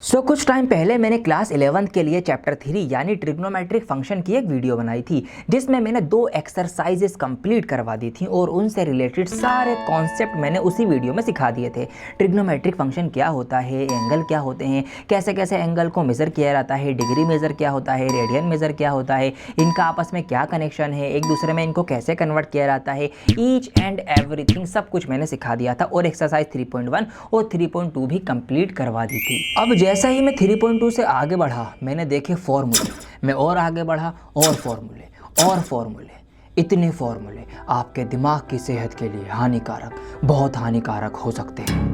कुछ टाइम पहले मैंने क्लास 11th के लिए चैप्टर 3 यानी ट्रिग्नोमेट्रिक फंक्शन की एक वीडियो बनाई थी जिसमें मैंने 2 एक्सरसाइजेस कंप्लीट करवा दी थी और उनसे रिलेटेड सारे कॉन्सेप्ट मैंने उसी वीडियो में सिखा दिए थे। ट्रिग्नोमेट्रिक फंक्शन क्या होता है, एंगल क्या होते हैं, कैसे कैसे एंगल को मेज़र किया जाता है, डिग्री मेज़र क्या होता है, रेडियन मेज़र क्या होता है, इनका आपस में क्या कनेक्शन है, एक दूसरे में इनको कैसे कन्वर्ट किया जाता है, ईच एंड एवरीथिंग सब कुछ मैंने सिखा दिया था और एक्सरसाइज 3.1 और 3.2 भी कंप्लीट करवा दी थी। अब जैसा ही मैं 3.2 से आगे बढ़ा मैंने देखे फॉर्मूले, मैं और आगे बढ़ा और फॉर्मूले, इतने फॉर्मूले आपके दिमाग की सेहत के लिए हानिकारक, बहुत हानिकारक हो सकते हैं।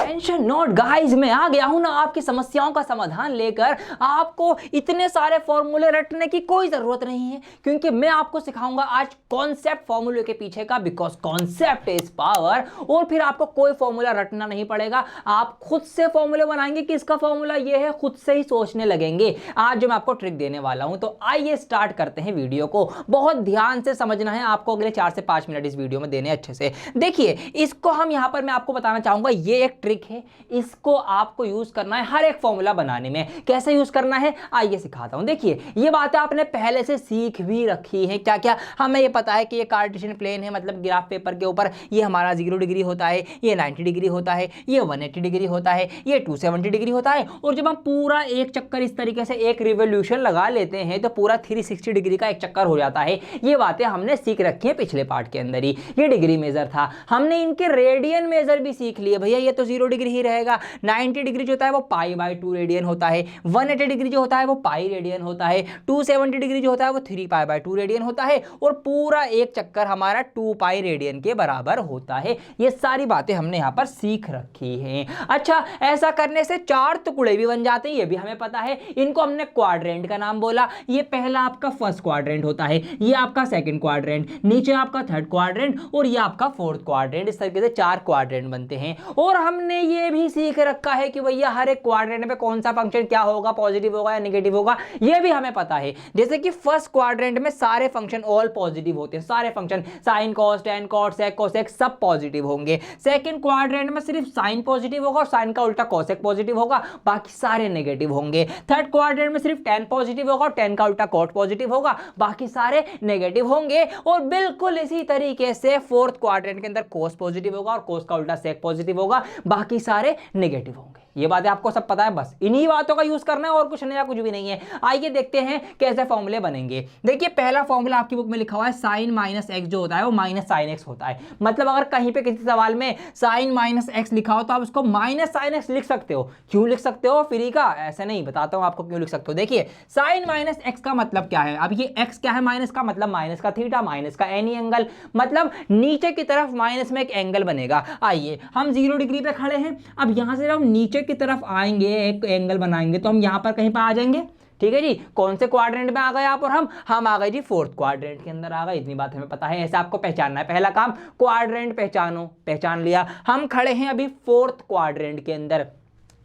टेंशन नोट गाइस, मैं आ गया हूं ना आपकी समस्याओं का समाधान लेकर। आपको इतने सारे फॉर्मूले रटने की कोई जरूरत नहीं है क्योंकि मैं आपको सिखाऊंगा आज कॉन्सेप्ट फॉर्मूले के पीछे का, बिकॉज कॉन्सेप्ट इज पावर। और फिर आपको कोई फॉर्मूला रटना नहीं पड़ेगा, आप खुद से फॉर्मूले बनाएंगे कि इसका फॉर्मूला ये है, खुद से ही सोचने लगेंगे आज जो मैं आपको ट्रिक देने वाला हूं। तो आइए स्टार्ट करते हैं वीडियो को। बहुत ध्यान से समझना है आपको, अगले 4 से 5 मिनट इस वीडियो में देने अच्छे से। देखिए इसको हम यहां पर मैं आपको बताना चाहूंगा, ये एक ट्रिक है, इसको आपको यूज करना है हर एक फॉर्मूला बनाने में। कैसे यूज करना है आइए सिखाता हूं। देखिए ये बातें आपने पहले से सीख भी रखी है। क्या क्या हमें ये पता है कि ये कार्टेशियन प्लेन है, मतलब ग्राफ पेपर के ऊपर ये हमारा 0 डिग्री होता है, ये 90 डिग्री होता है, ये 180 डिग्री होता है, ये 270 डिग्री होता है। और जब हम पूरा एक चक्कर इस तरीके से एक रिवोल्यूशन लगा लेते हैं तो पूरा 360 डिग्री का एक चक्कर हो जाता है। ये बातें हमने सीख रखी है पिछले पार्ट के अंदर ही। ये डिग्री मेजर था, हमने इनके रेडियन मेजर भी सीख लिए। भैया ये तो 0 डिग्री ही रहेगा, 90 डिग्री जो होता है वो π/2 रेडियन होता है, 180 डिग्री जो होता है वो पाई रेडियन होता है, 270 डिग्री जो होता है वो 3π/2 रेडियन होता है और पूरा एक चक्कर हमारा 2π रेडियन के बराबर होता है। ये सारी बातें हमने यहां पर सीख रखी हैं। अच्छा, ऐसा करने से 4 टुकड़े भी बन जाते हैं, ये भी हमें पता है। इनको हमने क्वाड्रेंट का नाम बोला। ये पहला आपका फर्स्ट क्वाड्रेंट होता है, ये आपका सेकंड क्वाड्रेंट, नीचे आपका थर्ड क्वाड्रेंट और ये आपका फोर्थ क्वाड्रेंट। इस तरीके से 4 क्वाड्रेंट बनते हैं। और हमने ये भी सीख रखा है कि भैया हर एक क्वाड्रेंट में कौन सा फंक्शन क्या होगा, पॉजिटिव होगा या नेगेटिव होगा, ये भी हमें पता है। जैसे कि फर्स्ट क्वाड्रेंट में सारे फंक्शन ऑल पॉजिटिव होते हैं, सारे function sine cos tan cot sec cosec सब पॉजिटिव होंगे। सेकंड क्वाड्रेंट में सिर्फ साइन पॉजिटिव होगा और साइन का उल्टा कोसेक पॉजिटिव होगा, बाकी सारे नेगेटिव होंगे। थर्ड क्वाड्रेंट में सिर्फ टेन पॉजिटिव होगा और टेन का उल्टा कॉट पॉजिटिव होगा, बाकी सारे नेगेटिव होंगे। और बिल्कुल इसी तरीके से फोर्थ क्वाड्रेंट के अंदर कोस पॉजिटिव होगा और कोस का उल्टा सेक पॉजिटिव होगा, बाकी सारे नेगेटिव होंगे। ये बातें आपको सब पता है, बस इन्हीं बातों का यूज करना है और कुछ नया कुछ भी नहीं है। आइए देखते हैं कैसे फॉर्मूले बनेंगे। देखिए पहला फॉर्मूला आपकी बुक में लिखा हुआ है साइन माइनस एक्स जो होता है वो माइनस साइन एक्स होता है। मतलब अगर कहीं पे किसी सवाल में साइन माइनस एक्स लिखा हो तो आप उसको माइनस साइन एक्स लिख सकते हो। क्यों लिख सकते हो फ्री का, ऐसे नहीं, बताता हूं आपको क्यों लिख सकते हो। देखिए साइन माइनस एक्स का मतलब क्या है, अब ये एक्स क्या है माइनस का, मतलब माइनस का थीटा, माइनस का एनी एंगल, मतलब नीचे की तरफ माइनस में एक एंगल बनेगा। आइए हम 0 डिग्री पे खड़े हैं, अब यहां से जब हम नीचे की तरफ आएंगे एक एंगल बनाएंगे तो हम यहां पर कहीं पर आ जाएंगे। ठीक है जी, कौन से क्वाड्रेंट में आ गए आप और हम आ गए जी फोर्थ क्वाड्रेंट के अंदर आ गए। इतनी बात हमें पता है, ऐसे आपको पहचानना है। पहला काम क्वाड्रेंट पहचानो, पहचान लिया। हम खड़े हैं अभी फोर्थ क्वाड्रेंट के अंदर।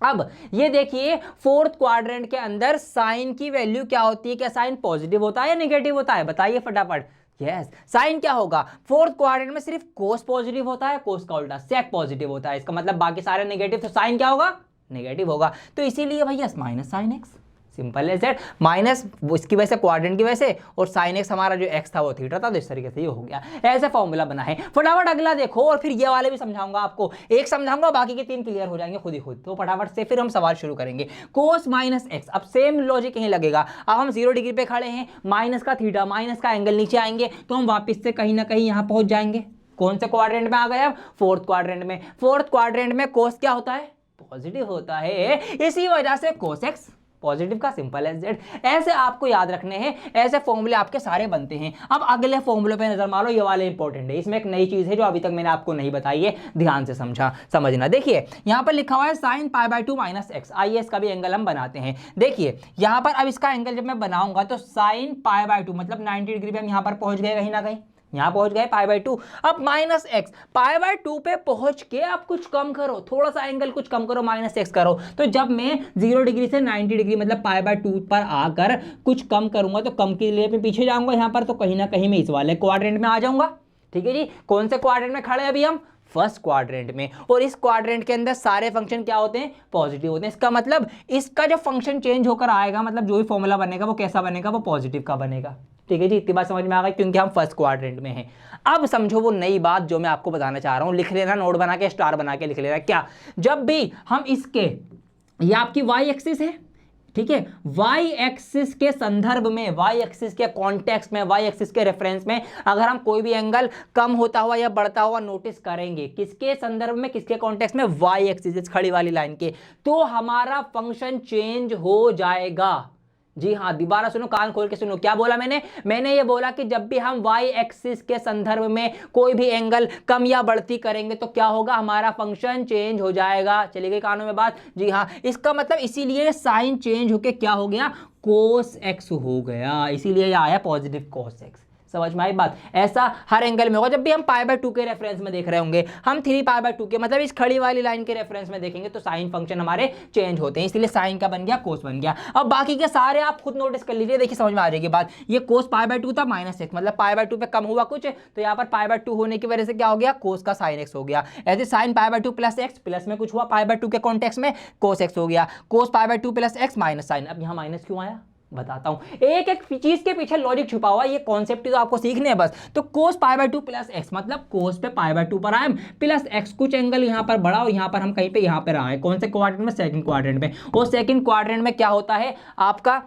अब ये देखिए फोर्थ क्वाड्रेंट के अंदर साइन की वैल्यू क्या होती है, क्या साइन पॉजिटिव होता है या नेगेटिव होता है, बताइए फटाफट। यस, साइन क्या होगा, फोर्थ क्वाड्रेंट में सिर्फ कोस पॉजिटिव होता है, कोस का उल्टा सेक पॉजिटिव होता है, इसका मतलब बाकी सारे नेगेटिव, तो साइन क्या होगा, नेगेटिव होगा। तो इसीलिए भैया माइनस साइन एक्स, सिंपल है सेट, माइनस इसकी वजह से क्वाड्रेंट की वजह से और साइन एक्स हमारा जो एक्स था वो थीटा था, तो इस तरीके से ये हो गया। ऐसे फॉर्मूला बना है। फटाफट अगला देखो और फिर ये वाले भी समझाऊंगा आपको, एक समझाऊंगा बाकी के 3 क्लियर हो जाएंगे खुद ही खुद। तो फटाफट से फिर हम सवाल शुरू करेंगे। कोस माइनस एक्स, अब सेम लॉजिक यहीं लगेगा। अब हम 0 डिग्री पे खड़े हैं, माइनस का थीटा, माइनस का एंगल नीचे आएंगे तो हम वापिस से कहीं ना कहीं यहां पहुंच जाएंगे। कौन से क्वाड्रेंट में आ गए अब, फोर्थ क्वाड्रेंट में। फोर्थ क्वाड्रेंट में कोस क्या होता है, पॉजिटिव होता है, इसी वजह से कोस एक्स पॉजिटिव का, सिंपल एज दैट। ऐसे आपको याद रखने हैं, ऐसे फॉर्मूले आपके सारे बनते हैं। अब अगले फॉर्मूले पे नजर मारो, ये वाले इंपॉर्टेंट है, इसमें एक नई चीज है जो अभी तक मैंने आपको नहीं बताई है, ध्यान से समझना। देखिए यहां पर लिखा हुआ है साइन π/2 माइनस एक्स। आइए इसका भी एंगल हम बनाते हैं। देखिए यहां पर अब इसका एंगल जब मैं बनाऊंगा तो साइन π/2 मतलब 90 डिग्री पे हम यहां पर पहुंच गए कहीं ना कहीं। यहाँ पहुंच गए π/2। अब -x π/2 पे पहुंच के आप कुछ कम करो, थोड़ा सा एंगल कुछ कम करो, -x करो। तो जब मैं 0 डिग्री से 90 डिग्री मतलब π/2 पर आकर कुछ कम करूंगा तो कम के लिए मैं पीछे जाऊंगा यहाँ पर, तो कहीं ना कहीं मैं इस वाले क्वाड्रेंट में आ जाऊंगा। ठीक है जी, कौन से क्वाड्रेंट में खड़े हैं अभी हम? फर्स्ट क्वाड्रेंट में। और इस क्वाड्रेंट के अंदर सारे फंक्शन क्या होते हैं? पॉजिटिव होते हैं। इसका मतलब इसका जो फंक्शन चेंज होकर आएगा, मतलब जो भी फॉर्मूला बनेगा वो कैसा बनेगा? वो पॉजिटिव का बनेगा। ठीक है जी, इतनी बात समझ में आ गई, क्योंकि हम फर्स्ट क्वाड्रेंट में हैं। अब समझो वो नई बात जो मैं आपको बताना चाह रहा हूं, लिख लेना, नोट बना के स्टार बना के लिख लेना। क्या? जब भी हम इसके, ये आपकी वाई एक्सिस है, ठीक है, वाई एक्सिस के संदर्भ में, वाई एक्सिस के कॉन्टेक्स्ट में, वाई एक्सिस के रेफरेंस में अगर हम कोई भी एंगल कम होता हुआ या बढ़ता हुआ नोटिस करेंगे, किसके संदर्भ में, किसके कॉन्टेक्स्ट में? वाई एक्सिस, खड़ी वाली लाइन के, तो हमारा फंक्शन चेंज हो जाएगा। जी हाँ, दोबारा सुनो, कान खोल के सुनो। क्या बोला मैंने ये बोला कि जब भी हम वाई एक्सिस के संदर्भ में कोई भी एंगल कम या बढ़ती करेंगे तो क्या होगा? हमारा फंक्शन चेंज हो जाएगा। चली गई कानों में बात? जी हाँ, इसका मतलब इसीलिए साइन चेंज होके क्या हो गया? cos x हो गया, इसीलिए ये आया पॉजिटिव cos x। समझ में आई बात? ऐसा हर एंगल में होगा। जब भी हम π/2 के रेफरेंस में देख रहे होंगे, हम 3π/2 के मतलब इस खड़ी वाली लाइन के रेफरेंस में देखेंगे तो साइन फंक्शन हमारे चेंज होते हैं, इसलिए साइन का बन गया कोस बन गया। अब बाकी के सारे आप खुद नोटिस कर लीजिए, देखिए समझ में आ जाएगी बात। ये कोस π/2 था, -x मतलब π/2 पे कम हुआ कुछ, तो यहाँ पर π/2 होने की वजह से क्या हो गया? कोस का साइन x हो गया। ऐसे साइन π/2 प्लस x, प्लस में कुछ हुआ π/2 के कॉन्टेक्स्ट में, कोस x हो गया। कोस π/2 प्लस x माइनस साइन। अब यहाँ माइनस क्यों आया बताता हूं, एक एक चीज के पीछे लॉजिक छुपा हुआ, ये कॉन्सेप्ट तो आपको सीखने हैं बस। तो cos π/2 प्लस x मतलब cos पे π/2 पर आए प्लस x, कुछ एंगल यहां पर बढ़ा और यहां पर हम कहीं पे यहां पर आए। कौन से क्वाड्रेंट में? सेकंड क्वाड्रेंट में। और सेकंड क्वाड्रेंट में क्या होता है? आपका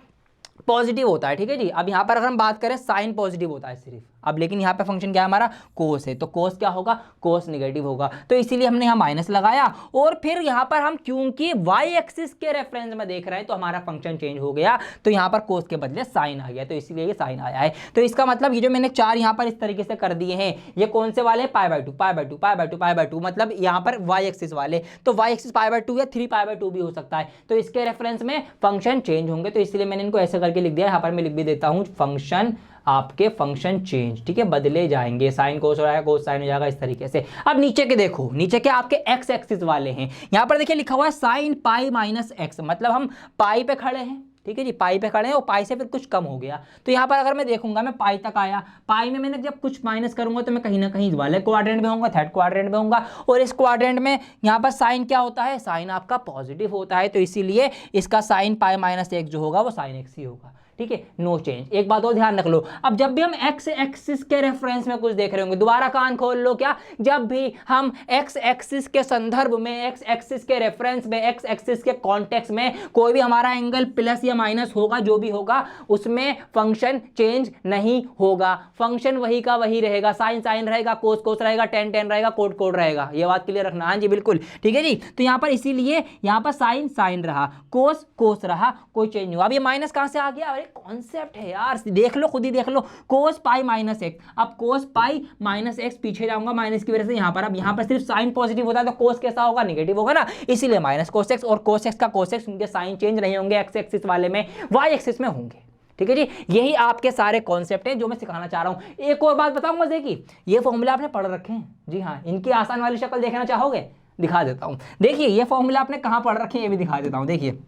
पॉजिटिव होता है। ठीक है जी, अब यहां पर अगर हम बात करें, साइन पॉजिटिव होता है सिर्फ। अब लेकिन यहाँ पे फंक्शन क्या है हमारा? कोस है, तो कोस क्या होगा? कोस निगेटिव होगा, तो इसीलिए हमने यहाँ माइनस लगाया। और फिर यहाँ पर हम क्योंकि वाई एक्सिस के रेफरेंस में देख रहे हैं तो हमारा फंक्शन चेंज हो गया, तो यहाँ पर कोस के बदले साइन आ गया, तो इसीलिए ये साइन आया है। तो इसका मतलब ये जो मैंने चार यहाँ पर इस तरीके से कर दिए हैं, ये कौन से वाले? π/2 π/2 π/2 π/2 मतलब यहाँ पर वाई एक्सिस वाले। तो वाई एक्सिस π/2 या 3π/2 भी हो सकता है, तो इसके रेफरेंस में फंक्शन चेंज होंगे, तो इसलिए मैंने इनको ऐसे करके लिख दिया। यहाँ पर मैं लिख भी देता हूँ, फंक्शन आपके फंक्शन चेंज, ठीक है, बदले जाएंगे, साइन कोस हो जाएगा, कोस साइन हो जाएगा, इस तरीके से। अब नीचे के देखो, नीचे के आपके एक्स एक्सिस वाले हैं, यहाँ पर देखिए लिखा हुआ है साइन पाई माइनस एक्स, मतलब हम पाई पे खड़े हैं। ठीक है जी, पाई पे खड़े हैं और पाई से फिर कुछ कम हो गया, तो यहाँ पर अगर मैं देखूंगा मैं पाई तक आया, पाई में मैंने जब कुछ माइनस करूंगा तो मैं कहीं ना कहीं वाले क्वाड्रेंट में होऊंगा, थर्ड क्वाड्रेंट में होऊंगा। और इस क्वाड्रेंट में यहाँ पर साइन क्या होता है? साइन आपका पॉजिटिव होता है, तो इसीलिए इसका साइन पाई माइनस एक्स जो होगा वो साइन एक्स ही होगा। ठीक है, नो चेंज। एक बात और ध्यान रख लो, अब जब भी हम एक्स एक्सिस के रेफरेंस में कुछ देख रहे होंगे, दोबारा कान खोल लो, क्या? जब भी हम एक्स एक्सिस के संदर्भ में, एक्स एक्सिस के रेफरेंस में, एक्स एक्सिस के कॉन्टेक्स्ट में कोई भी हमारा एंगल प्लस या माइनस होगा, जो भी होगा उसमें फंक्शन चेंज नहीं होगा, फंक्शन वही का वही रहेगा, साइन साइन रहेगा, कोस कोस रहेगा, टेन टेन रहेगा, कोड कोड रहेगा। ये बात क्लियर रखना। हाँ जी बिल्कुल, ठीक है जी। तो यहाँ पर इसीलिए यहाँ पर साइन साइन रहा, कोस कोस रहा, कोई चेंज नहीं हुआ। अब ये माइनस कहाँ से आ गया? कॉन्सेप्ट है यार, देख लो, खुद ही देख लो, कोस पाई माइनस एक्स। अब कोस पाई माइनस एक्स, पीछे जाऊंगा माइनस की वजह से यहाँ पर, अब यहाँ पर सिर्फ साइन पॉजिटिव होता है तो कोस कैसा होगा? निगेटिव होगा ना, इसीलिए माइनस कोस एक्स। और कोस एक्स का कोस एक्स, उनके साइन चेंज नहीं होंगे, एक्स एक्सिस वाले में वाई एक्सिस में होंगे। ठीक है जी, यही आपके सारे कॉन्सेप्ट हैं जो मैं सिखाना चाह रहा हूं। एक और बात बताऊं मजे की, ये फॉर्मूला आपने पढ़ रखे हैं? जी हाँ, इनकी आसान वाली शक्ल देखना चाहोगे? दिखा देता हूं, देखिए ये फॉर्मूला आपने कहां पढ़ रखे हैं, ये भी दिखा देता हूं। देखिए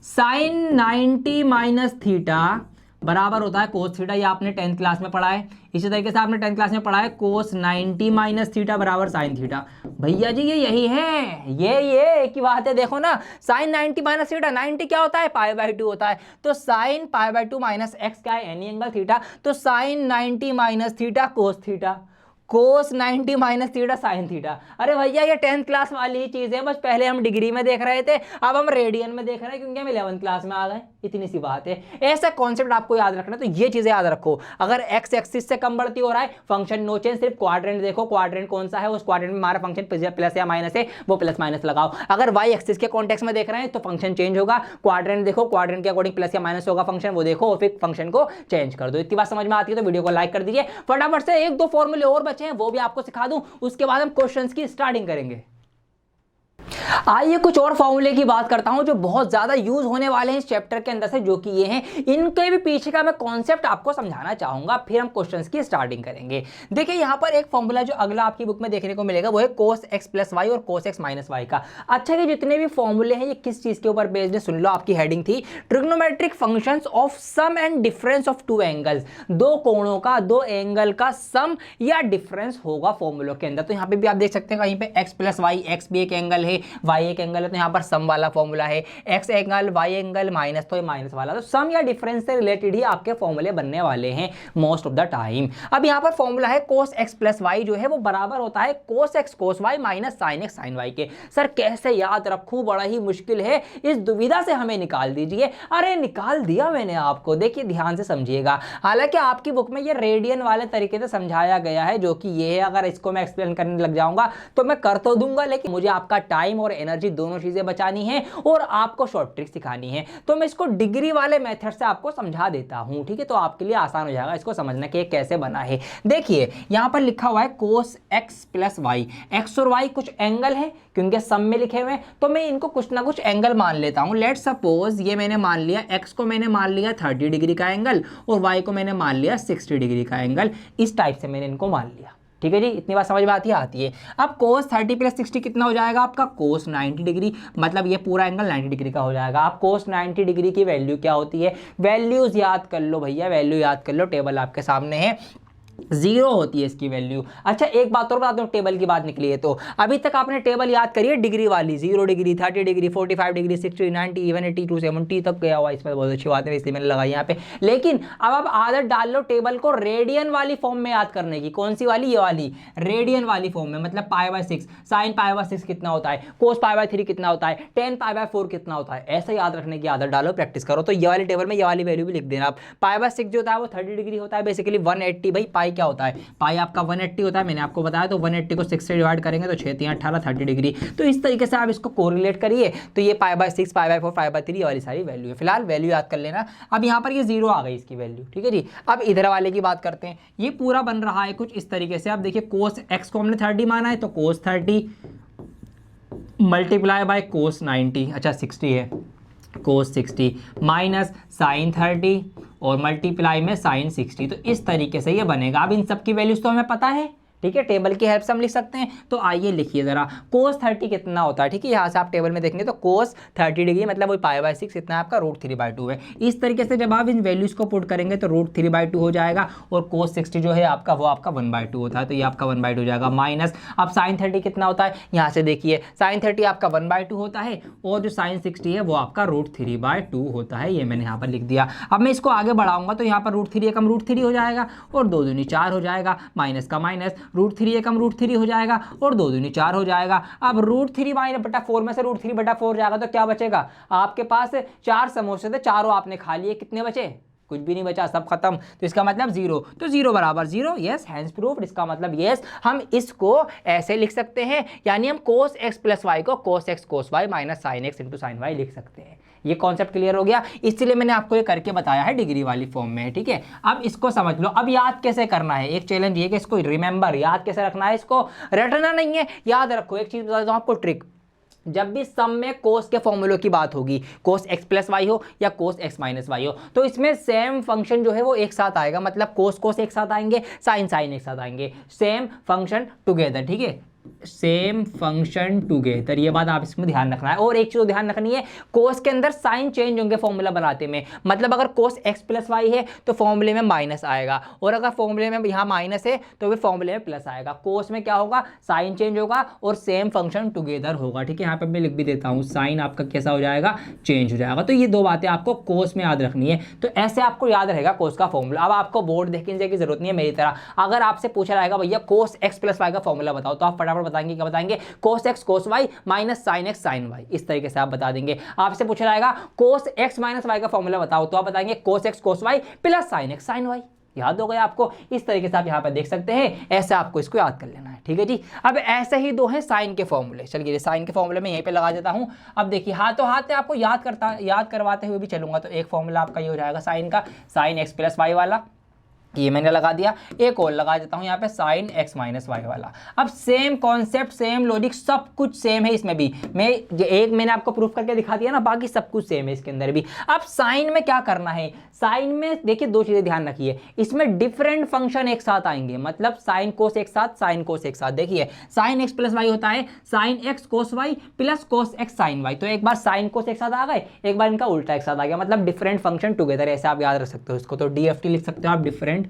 साइन 90 माइनस थीटा बराबर होता है कोस थीटा, ये आपने 10th क्लास में पढ़ा है। इसी तरीके से आपने 10th क्लास में पढ़ा है कोस 90 माइनस थीटा बराबर साइन थीटा। भैया जी ये यही है, ये की बात है। देखो ना, साइन 90 माइनस थीटा, 90 क्या होता है? π/2 होता है, तो साइन π/2 माइनस एक्स क्या है? एनी एंगल थीटा, तो sine 90 minus theta cos theta, cos 90 minus theta sine theta. अरे भैया ये 10th क्लास वाली ही चीज़ है, बस पहले हम डिग्री में देख रहे थे, अब हम रेडियन में देख रहे हैं क्योंकि हम 11th क्लास में आ गए, इतनी सी बात है। ऐसा कॉन्सेप्ट आपको याद रखना, तो ये चीज़ें याद रखो। अगर एक्स एक्सिस से कम बढ़ती हो रहा है, फंक्शन नो चेंज, सिर्फ क्वाड्रेंट देखो, क्वाड्रेंट कौन सा है, उस क्वाड्रेंट में हमारा फंक्शन प्लस या माइनस है, वो प्लस माइनस लगाओ। अगर वाई एक्सिस के कॉन्टेक्स्ट में देख रहे हैं तो फंक्शन चेंज होगा, क्वाड्रेंट देखो, क्वाड्रेंट के अकॉर्डिंग प्लस या माइनस होगा फंक्शन, वो देखो और फिर फंक्शन को चेंज कर दो। इतनी बात समझ में आती है तो वीडियो को लाइक कर दीजिए। फटाफट से एक दो फॉर्मूले और बचे हैं, वो भी आपको सिखा दूं, उसके बाद हम क्वेश्चंस की स्टार्टिंग करेंगे। आइए कुछ और फॉर्मूले की बात करता हूं जो बहुत ज्यादा यूज होने वाले हैं इस चैप्टर के अंदर से, जो कि ये हैं। इनके भी पीछे का मैं कॉन्सेप्ट आपको समझाना चाहूंगा, फिर हम क्वेश्चंस की स्टार्टिंग करेंगे। देखिए यहां पर एक फॉर्मूला जो अगला आपकी बुक में देखने को मिलेगा वो है cos x प्लस वाई और cos x माइनस वाई का। अच्छा कि जितने भी फॉर्मूले हैं ये किस चीज के ऊपर बेस्ड है, सुन लो। आपकी हेडिंग थी trigonometric functions of sum and difference of two angles. दो कोणों का, दो एंगल का सम या डिफरेंस होगा फॉर्मूलों के अंदर। तो यहाँ पे भी आप देख सकते हैं कहीं पे x प्लस वाई, x भी एक एंगल है, y एक एंगल है, तो यहाँ पर सम वाला फॉर्मूला है। x angle, y angle, minus, तो ये माइनस वाला। तो सम या डिफरेंस से रिलेटेड ही आपके फॉर्मूले बनने वाले हैं मोस्ट ऑफ द टाइम। अब यहाँ पर फॉर्मूला है cos x प्लस वाई जो है वो बराबर होता है cos x cos y minus sin x sin y के। सर कैसे याद रखूं, बड़ा ही मुश्किल है, इस दुविधा से हमें निकाल दीजिए। अरे निकाल दिया मैंने आपको, देखिए ध्यान से समझिएगा। हालांकि आपकी बुक में ये रेडियन वाले तरीके से समझाया गया है, जो कि ये है। अगर इसको मैं एक्सप्लेन करने लग जाऊंगा तो मैं कर तो दूंगा, लेकिन मुझे आपका टाइम और एनर्जी दोनों चीजें बचानी है और आपको शॉर्ट ट्रिक सिखानी है। तो मैं इसको डिग्री वाले मेथड से आपको समझा देता हूं, ठीक है। तो आपके लिए आसान हो जाएगा इसको समझना कि ये कैसे बना है। देखिए यहां पर लिखा हुआ है cos x plus y. X और वाई कुछ एंगल है क्योंकि सम में लिखे हुए हैं, तो मैं इनको कुछ ना कुछ एंगल मान लेता हूं। लेट सपोज ये मैंने मान लिया, x को मैंने मान लिया 30 डिग्री का एंगल और y को मैंने मान लिया 60 डिग्री का एंगल। इस टाइप से मैंने इनको मान लिया, ठीक है जी। इतनी बात समझ में आती है। अब cos 30 प्लस 60 कितना हो जाएगा आपका cos 90 डिग्री, मतलब ये पूरा एंगल 90 डिग्री का हो जाएगा। अब cos 90 डिग्री की वैल्यू क्या होती है, वैल्यूज याद कर लो भैया, वैल्यू याद कर लो, टेबल आपके सामने है, 0 होती है इसकी वैल्यू। अच्छा एक बात और बताता हूँ, टेबल की बात निकली है तो अभी तक आपने टेबल याद करी है डिग्री वाली, 0 degree, 30 degree, 45 degree, 60, 90, even 80 to 70 तक गया हुआ। इसमें बहुत अच्छी बात है, इसलिए मैंने लगाई यहाँ पे। लेकिन अब आप आदत डाल लो टेबल को रेडियन वाली फॉर्म में याद करने की। कौन सी वाली, ये वाली रेडियन वाली फॉर्म में। मतलब π/6 sin π/6 कितना होता है, cos π/3 कितना होता है, tan π/4 कितना होता है, ऐसे याद रखने की आदत डालो, प्रैक्टिस करो। तो ये वाली टेबल में ये वाली वैल्यू भी लिख देना आप। π/6 जो होता है वो 30 डिग्री होता है, बेसिकली 180। भाई पाई क्या होता है, पाई आपका 180 होता है, मैंने आपको बताया। तो 180 को 6 से डिवाइड करेंगे तो 6 3 18 30 डिग्री। तो इस तरीके से आप इसको कोरिलेट करिए। तो ये π/6, π/4, π/3 वाली सारी वैल्यू है। फिलहाल वैल्यू याद कर लेना। अब यहाँ पर ये 0 आ गई इसकी वैल्यू, ठीक है जी। अब इधर वाले की बात करते हैं। ये पूरा बन रहा है कुछ इस तरीके से। आप देखिए cos x को हमने 30 माना है, तो cos 30 मल्टीप्लाई बाय cos 90, अच्छा 60 है, cos 60 माइनस sin 30 और मल्टीप्लाई में sin 60। तो इस तरीके से ये बनेगा। अब इन सब की वैल्यूज तो हमें पता है, ठीक है, टेबल की हेल्प से हम लिख सकते हैं। तो आइए लिखिए जरा, cos 30 कितना होता है, ठीक है। यहाँ से आप टेबल में देखेंगे तो cos 30 डिग्री मतलब वही π/6 इतना आपका √3/2 है। इस तरीके से जब आप इन वैल्यूज को पुट करेंगे तो √3/2 हो जाएगा और cos 60 जो है आपका वो आपका 1/2 होता है, तो ये आपका 1/2 हो जाएगा। माइनस अब sin 30 कितना होता है, यहाँ से देखिए sin 30 आपका 1/2 होता है और जो sin 60 है वो आपका √3/2 होता है। ये मैंने यहाँ पर लिख दिया। अब मैं इसको आगे बढ़ाऊंगा तो यहाँ पर √3 एकम √3 हो जाएगा और 2 दूनी 4 हो जाएगा, माइनस का माइनस, √3 एकम √3 हो जाएगा और 2 दूनी 4 हो जाएगा। अब √3 -4 में से √3/4 जाएगा तो क्या बचेगा आपके पास, 4 समोसे थे, चारों आपने खा लिए, कितने बचे, कुछ भी नहीं बचा, सब खत्म। तो इसका मतलब 0, तो 0 बराबर 0, यस हैंस प्रूफ्ड। इसका मतलब यस हम इसको ऐसे लिख सकते हैं, यानी हम cos x प्लस वाई को cos x cos y minus sin x into sin y लिख सकते हैं। ये कॉन्सेप्ट क्लियर हो गया, इसलिए मैंने आपको ये करके बताया है, डिग्री वाली फॉर्म में, ठीक है। अब इसको समझ लो। अब याद कैसे करना है, एक चैलेंज ये कि इसको रिमेंबर, याद कैसे रखना है, इसको रटना नहीं है, याद रखो। एक चीज बता दूं आपको ट्रिक, जब भी सम में cos के फॉर्मूलों की बात होगी, cos x प्लस वाई हो या cos x माइनस वाई हो, तो इसमें सेम फंक्शन जो है वो एक साथ आएगा। मतलब cos एक साथ आएंगे, sin एक साथ आएंगे, सेम फंक्शन टुगेदर, ठीक है, सेम फंक्शन टुगेदर। ये बात आप इसमें ध्यान रखना है। और एक चीज ध्यान रखनी है, cos के अंदर साइन चेंज होंगे फॉर्मूला बनाते में। मतलब अगर cos x प्लस वाई है तो फॉर्मूले में माइनस आएगा, और अगर फॉर्मूले में यहाँ माइनस है तो भी फॉर्मूले में प्लस आएगा। cos में क्या होगा, साइन चेंज होगा और सेम फंक्शन टुगेदर होगा, ठीक है। यहाँ पे मैं लिख भी देता हूँ, साइन आपका कैसा हो जाएगा, चेंज हो जाएगा। तो ये दो बातें आपको cos में याद रखनी है। तो ऐसे आपको याद रहेगा cos का फॉर्मूला। अब आपको बोर्ड देखने की जरूरत नहीं है मेरी तरह। अगर आपसे पूछा जाएगा भैया cos x प्लस वाई का फॉर्मूला बताओ, तो आप फटाफट बताएंगे, क्या बताएंगे, cos x cos y minus sin x sin y, इस तरीके से आप बता देंगे। आपसे पूछा जाएगा cos x माइनस y का फॉर्मूला बताओ, तो आप बताएंगे cos x cos y plus sin x sin y। याद हो गया आपको, इस तरीके से आप यहाँ पर देख सकते हैं। ऐसे आपको इसको याद कर लेना है, ठीक है जी। अब ऐसे ही दो हैं साइन के फॉर्मूले। चलिए साइन के फॉर्मूले में यहीं पे लगा देता हूँ। अब देखिए हाथों हाथ आपको याद करवाते हुए भी चलूंगा। तो एक फॉर्मूला आपका ये हो जाएगा साइन का, sin x प्लस वाई वाला, ये मैंने लगा दिया। एक और लगा देता हूं यहाँ पे साइन एक्स माइनस वाई वाला। अब सेम कॉन्सेप्ट, सेम लॉजिक, सब कुछ सेम है इसमें भी। मैंने आपको प्रूफ करके दिखा दिया ना, बाकी सब कुछ सेम है इसके अंदर भी। अब साइन में क्या करना है, साइन में देखिए दो चीजें ध्यान रखिए, इसमें डिफरेंट फंक्शन एक साथ आएंगे, मतलब साइन कोस एक साथ, साइन कोस एक साथ। देखिए साइन एक्स प्लस वाई होता है sine X cos Y plus cos X sine Y. तो एक बार साइन कोस एक साथ आ गए, एक बार इनका उल्टा एक साथ आ गया, मतलब डिफरेंट फंक्शन टुगेदर, ऐसे आप याद रख सकते हो इसको। तो डीएफटी लिख सकते हो आप, डिफरेंट,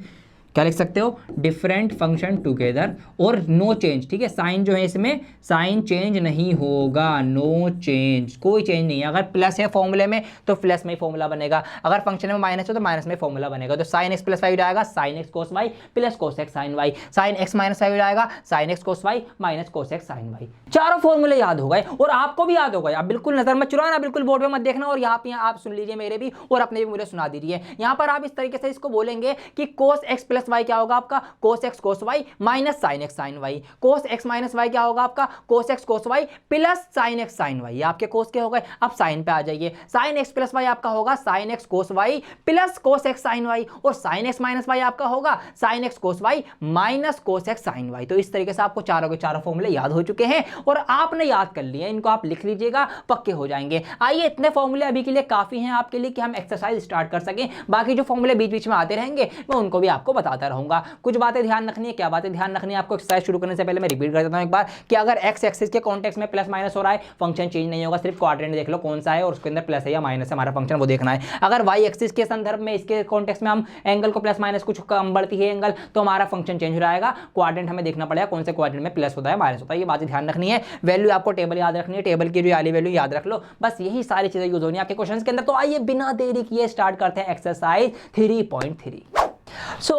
क्या लिख सकते हो, डिफरेंट फंक्शन टुगेदर, और नो चेंज। ठीक है, साइन जो है इसमें साइन चेंज नहीं होगा, नो चेंज, कोई चेंज नहीं है। अगर प्लस है फॉर्मूले में तो प्लस में ही फॉर्मूला बनेगा, अगर फंक्शन में माइनस है तो माइनस में फॉर्मूला बनेगा। तो साइन एक्स प्लस वाई हो जाएगा sine X cos Y plus cos X sine Y, sine X minus Y हो जाएगा sine X cos Y minus cos X sine Y. चारों फॉर्मूले याद हो गए और आपको भी याद हो गए। आप बिल्कुल नजर मत चुराना, बिल्कुल बोर्ड में मत देखना, और यहाँ पे आप सुन लीजिए मेरे भी और अपने भी मुझे सुना दीजिए। यहाँ पर आप इस तरीके से इसको बोलेंगे कि कोस एक्स प्लस वाई क्या होगा आपका, cos X cos Y minus sine X sine Y. Cos X minus Y क्या होगा आपका, cos X cos Y plus sine X sine Y. आपके कोस के हो गए। अब साइन पे आ जाइए, साइन एक्स प्लस वाई आपका होगा sine X cos Y plus cos X sine Y, और साइन एक्स माइनस वाई आपका होगा sine X cos Y minus cos X sine Y. तो इस तरीके से आपको चारों के चारों फॉर्मूले याद हो चुके हैं और आपने याद कर लिए, इनको आप लिख लीजिएगा, पक्के हो जाएंगे। आइए, इतने फॉर्मूले अभी के लिए काफी हैं आपके लिए कि हम एक्सरसाइज स्टार्ट कर सकें। बाकी जो फॉर्मूले बीच बीच में आते रहेंगे मैं उनको भी आपको बताता रहूंगा। कुछ बातें ध्यान रखनी है, क्या बातें ध्यान रखनी है आपको एक्सरसाइज शुरू करने से पहले मैं रिपीट कर देता हूं एक बार, कि अगर एक्स एक्सिस के कॉन्टेक्स्ट में प्लस माइनस हो रहा है फंक्शन चेंज नहीं होगा, सिर्फ क्वाड्रेंट देख लो कौन सा है और उसके अंदर प्लस है या माइनस है हमारा फंक्शन, वो देखना है। अगर वाई एक्सिस के संदर्भ में इसके कॉन्टेक्स्ट में हम एंगल को प्लस माइनस कुछ कम बढ़ती है एंगल, तो हमारा फंक्शन चेंज हो जाएगा। क्वाड्रेंट हमें देखना पड़ेगा कौन से क्वाड्रेंट में प्लस होता है माइनस होता है, ये बातें ध्यान रखनी है। वैल्यू आपको टेबल याद रखनी है, टेबल की जो वाली वैल्यू याद रख लो, बस यही सारी चीजें यूज होनी है आपके क्वेश्चन के अंदर। तो आइए बिना देरी किए स्टार्ट करते हैं एक्सरसाइज 3.3।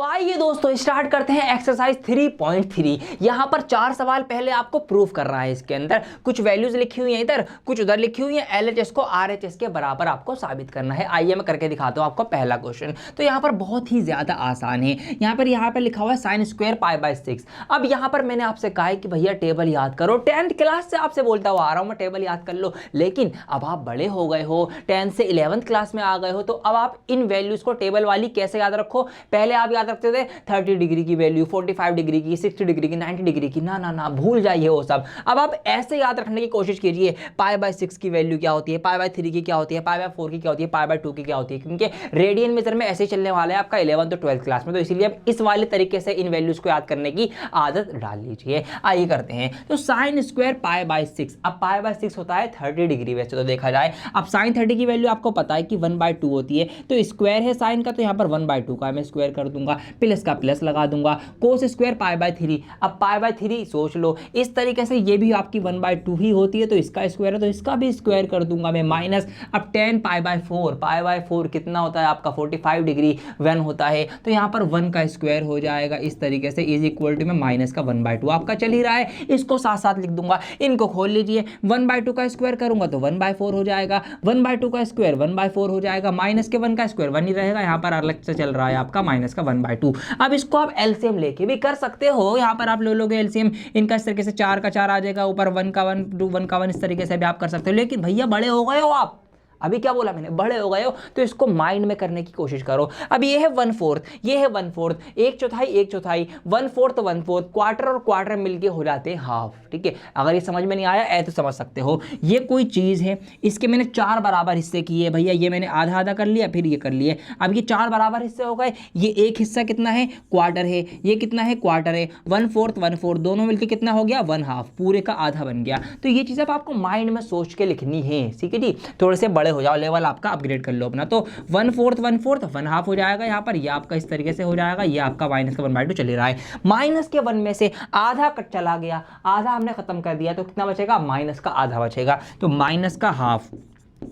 आइए दोस्तों स्टार्ट करते हैं एक्सरसाइज 3.3। यहां पर 4 सवाल पहले आपको प्रूफ करना है। इसके अंदर कुछ वैल्यूज लिखी हुई हैं, इधर कुछ उधर लिखी हुई है, एलएचएस को आरएचएस के बराबर आपको साबित करना है। आइए मैं करके दिखाता हूं आपको पहला क्वेश्चन। तो यहां पर बहुत ही ज्यादा आसान है। यहां पर लिखा हुआ है साइन स्क्वायर पाई बाय 6। अब यहां पर मैंने आपसे कहा है कि भैया टेबल याद करो, 10th क्लास से आपसे बोलता हुआ आ रहा हूं मैं, टेबल याद कर लो। लेकिन अब आप बड़े हो गए हो, 10th से 11th क्लास में आ गए हो, तो अब आप इन वैल्यूज को टेबल वाली कैसे याद रखो। पहले आप याद रखते थे 30 डिग्री की वैल्यू, 45 डिग्री की, 60 डिग्री की, 90 डिग्री की, ना ना ना भूल जाइए वो सब। अब आप ऐसे याद रखने की कोशिश कीजिए, पाई बाय 6 की वैल्यू क्या होती है, पाई बाय 3 की क्या होती है, पाई बाय 4 की क्या होती है, पाई बाय 2 की क्या होती है, क्योंकि रेडियन मेजर में ऐसे चलने वाला है आपका 11th तो 12th क्लास में। तो इसीलिए अब इस वाले तरीके से इन वैल्यूज को याद करने की आदत डाल लीजिए। आइए करते हैं। तो साइन स्क्वायर पाई बाय 6, अब पाई बाय 6 होता है 30 डिग्री वैसे तो देखा जाए। अब साइन 30 की वैल्यू आपको पता है कि 1/2 होती है, तो स्क्वायर है साइन का, तो यहाँ पर 1/2 का मैं स्क्वायर कर दूंगा, प्लस का प्लस लगा दूंगा। कोस स्क्वायर पाई बाय 3, अब पाई बाय 3 सोच लो इस तरीके से, ये भी आपकी 1/2 ही होती है, तो इसका स्क्वायर है तो इसका भी स्क्वायर कर दूंगा मैं, माइनस। अब 10 पाई बाय 4, पाई बाय 4 कितना होता है आपका 45 डिग्री 1 होता है, तो यहाँ पर 1 का स्क्वायर हो जाएगा इस तरीके से, इज इक्वल टू में माइनस का 1/2 आपका चल ही रहा है, इसको साथ साथ लिख दूंगा। इनको खोल लीजिए, 1/2 का स्क्वायर करूंगा तो 1/4 हो जाएगा, 1/2 का स्क्वायर 1/4 हो जाएगा, माइनस के 1 का स्क्वायर 1 ही रहेगा, यहाँ पर अलग से चल रहा है आपका माइनस का 1/2। अब इसको आप एलसीएम लेके भी कर सकते हो, यहाँ पर आप ले लोगे एलसीएम, इनका इस तरीके से 4 का 4 आ जाएगा, ऊपर 1 का 1 2 1 का 1 इस तरीके से भी आप कर सकते हो। लेकिन भैया बड़े हो गए हो आप, अभी क्या बोला मैंने, बड़े हो गए हो, तो इसको माइंड में करने की कोशिश करो। अब ये है 1/4, ये है 1/4, 1/4 1/4, 1/4 1/4, क्वार्टर और क्वार्टर मिलके हो जाते हैं हाफ। ठीक है, अगर ये समझ में नहीं आया ऐ तो समझ सकते हो। ये कोई चीज़ है, इसके मैंने 4 बराबर हिस्से किए भैया, ये मैंने आधा आधा कर लिया, फिर ये कर लिए। अब ये 4 बराबर हिस्से हो गए, ये एक हिस्सा कितना है, क्वार्टर है, ये कितना है, क्वार्टर है, 1/4 1/4 दोनों मिलकर कितना हो गया, 1/2, पूरे का आधा बन गया। तो ये चीज़ अब आपको माइंड में सोच के लिखनी है, ठीक है जी। थोड़े से बड़े हो जाओ, लेवल आपका अपग्रेड कर लो अपना। तो 1/4 1/4 1/2 हो जाएगा यहाँ पर, ये आपका इस तरीके से हो जाएगा, ये आपका माइनस का 1/2 चल रहा है। माइनस के 1 में से आधा कट चला गया, आधा हमने खत्म कर दिया, तो कितना बचेगा, माइनस का आधा बचेगा, तो माइनस का हाफ।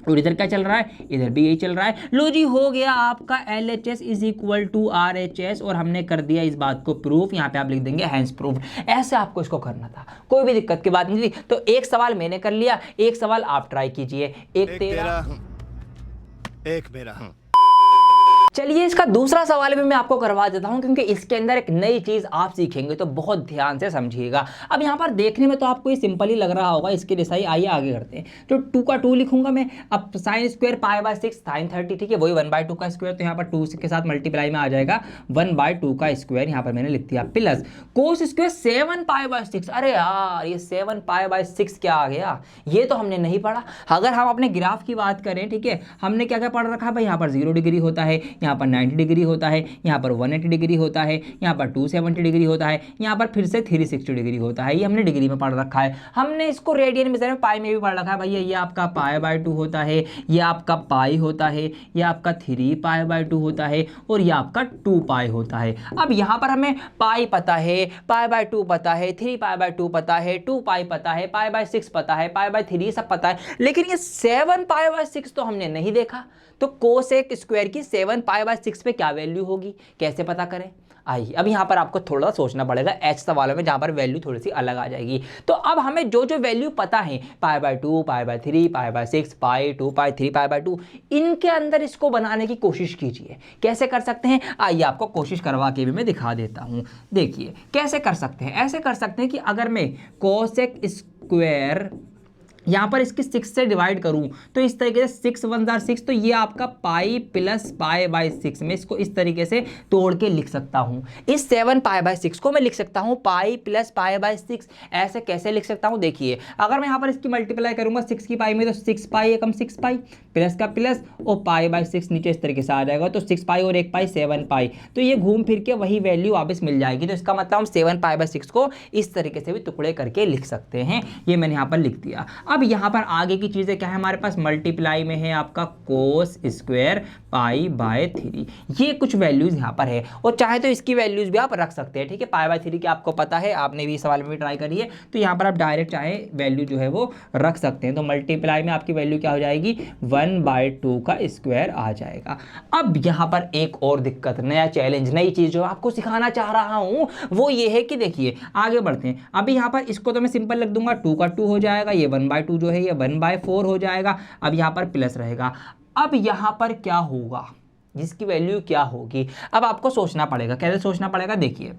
और इधर क्या चल रहा है, इधर भी यही चल रहा है। लो जी, हो गया आपका LHS is equal to RHS, और हमने कर दिया इस बात को प्रूफ। यहाँ पे आप लिख देंगे हैंस प्रूफ। ऐसे आपको इसको करना था, कोई भी दिक्कत की बात नहीं थी। तो एक सवाल मैंने कर लिया, एक सवाल आप ट्राई कीजिए। एक तेरा एक मेरा। चलिए इसका दूसरा सवाल भी मैं आपको करवा देता हूं, क्योंकि इसके अंदर एक नई चीज आप सीखेंगे तो बहुत ध्यान से समझिएगा। अब यहाँ पर देखने में तो आपको ये सिंपल ही लग रहा होगा, इसके जैसा ही। आइए आगे करते हैं। तो 2 का 2 लिखूंगा मैं। अब साइन स्क्वायर π/6 साइन 30, ठीक है, वही 1/2 का स्क्वायर, तो यहाँ पर 2 के साथ मल्टीप्लाई में आ जाएगा 1/2 का स्क्वायर, यहाँ पर मैंने लिख दिया, प्लस कोस स्क्वायर 7 π/6। अरे यार ये 7 π/6 क्या आ गया, ये तो हमने नहीं पढ़ा। अगर हम अपने ग्राफ की बात करें, ठीक है, हमने क्या क्या पढ़ रखा है भाई, यहाँ पर 0 डिग्री होता है, यहाँ पर 90 डिग्री होता है, यहाँ पर 180 डिग्री होता है, यहाँ पर 270 डिग्री होता है, यहाँ पर फिर से 360 डिग्री होता है। ये हमने डिग्री में पढ़ रखा है। हमने इसको रेडियन में पाई में भी पढ़ रखा है भैया। ये आपका π/2 होता है, ये आपका पाई होता है, ये आपका 3π/2 होता है, और ये आपका 2π होता है। अब यहाँ पर हमें पाई पता है, π/2 पता है, 3π/2 पता है, 2π पता है, π/6 पता है, π/3 सब पता है, लेकिन ये 7π/6 तो हमने नहीं देखा। तो कोसेक स्क्वायर की 7π/6 पे क्या वैल्यू होगी, कैसे पता करें? आइए अब यहाँ पर आपको थोड़ा सोचना पड़ेगा एच सवालों में, जहाँ पर वैल्यू थोड़ी सी अलग आ जाएगी। तो अब हमें जो जो वैल्यू पता है, π/2, π/3, π/6, पाई 2π, 3π/2, इनके अंदर इसको बनाने की कोशिश कीजिए। कैसे कर सकते हैं, आइए आपको कोशिश करवा के भी मैं दिखा देता हूँ। देखिए कैसे कर सकते हैं। ऐसे कर सकते हैं कि अगर मैं कोसेक स्क्वायर यहाँ पर इसकी 6 से डिवाइड करूँ तो इस तरीके से 6 1 जार 6, तो ये आपका पाई प्लस π/6 में इसको इस तरीके से तोड़ के लिख सकता हूँ। इस 7π/6 को मैं लिख सकता हूँ पाई प्लस π/6। ऐसे कैसे लिख सकता हूँ, देखिए अगर मैं यहाँ पर इसकी मल्टीप्लाई करूँगा 6 की पाई में, तो 6π एकम 6π, प्लस का प्लस और π/6 नीचे इस तरीके से आ जाएगा, तो 6π और 1π 7π, तो ये घूम फिर के वही वैल्यू वापस मिल जाएगी। तो इसका मतलब हम 7π/6 को इस तरीके से भी टुकड़े करके लिख सकते हैं। ये मैंने यहाँ पर लिख दिया। अब यहाँ पर आगे की चीज़ें क्या है हमारे पास, मल्टीप्लाई में है आपका कोस स्क्वायर π/3, ये कुछ वैल्यूज़ यहाँ पर है, और चाहे तो इसकी वैल्यूज़ भी आप रख सकते हैं, ठीक है। π/3 की आपको पता है, आपने भी सवाल में भी ट्राई करी है, तो यहाँ पर आप डायरेक्ट चाहे वैल्यू जो है वो रख सकते हैं। तो मल्टीप्लाई में आपकी वैल्यू क्या हो जाएगी, 1/2 का स्क्वायर आ जाएगा। अब यहाँ पर एक और दिक्कत, नया चैलेंज, नई चीज़ जो आपको सिखाना चाह रहा हूँ वो ये है कि देखिए आगे बढ़ते हैं। अभी यहाँ पर इसको तो मैं सिंपल लिख दूंगा, 2 का 2 हो जाएगा, ये 1/2 जो है ये 1/4 हो जाएगा। अब यहाँ पर प्लस रहेगा। अब यहाँ पर क्या होगा, जिसकी वैल्यू क्या होगी, अब आपको सोचना पड़ेगा। कैसे सोचना पड़ेगा, देखिए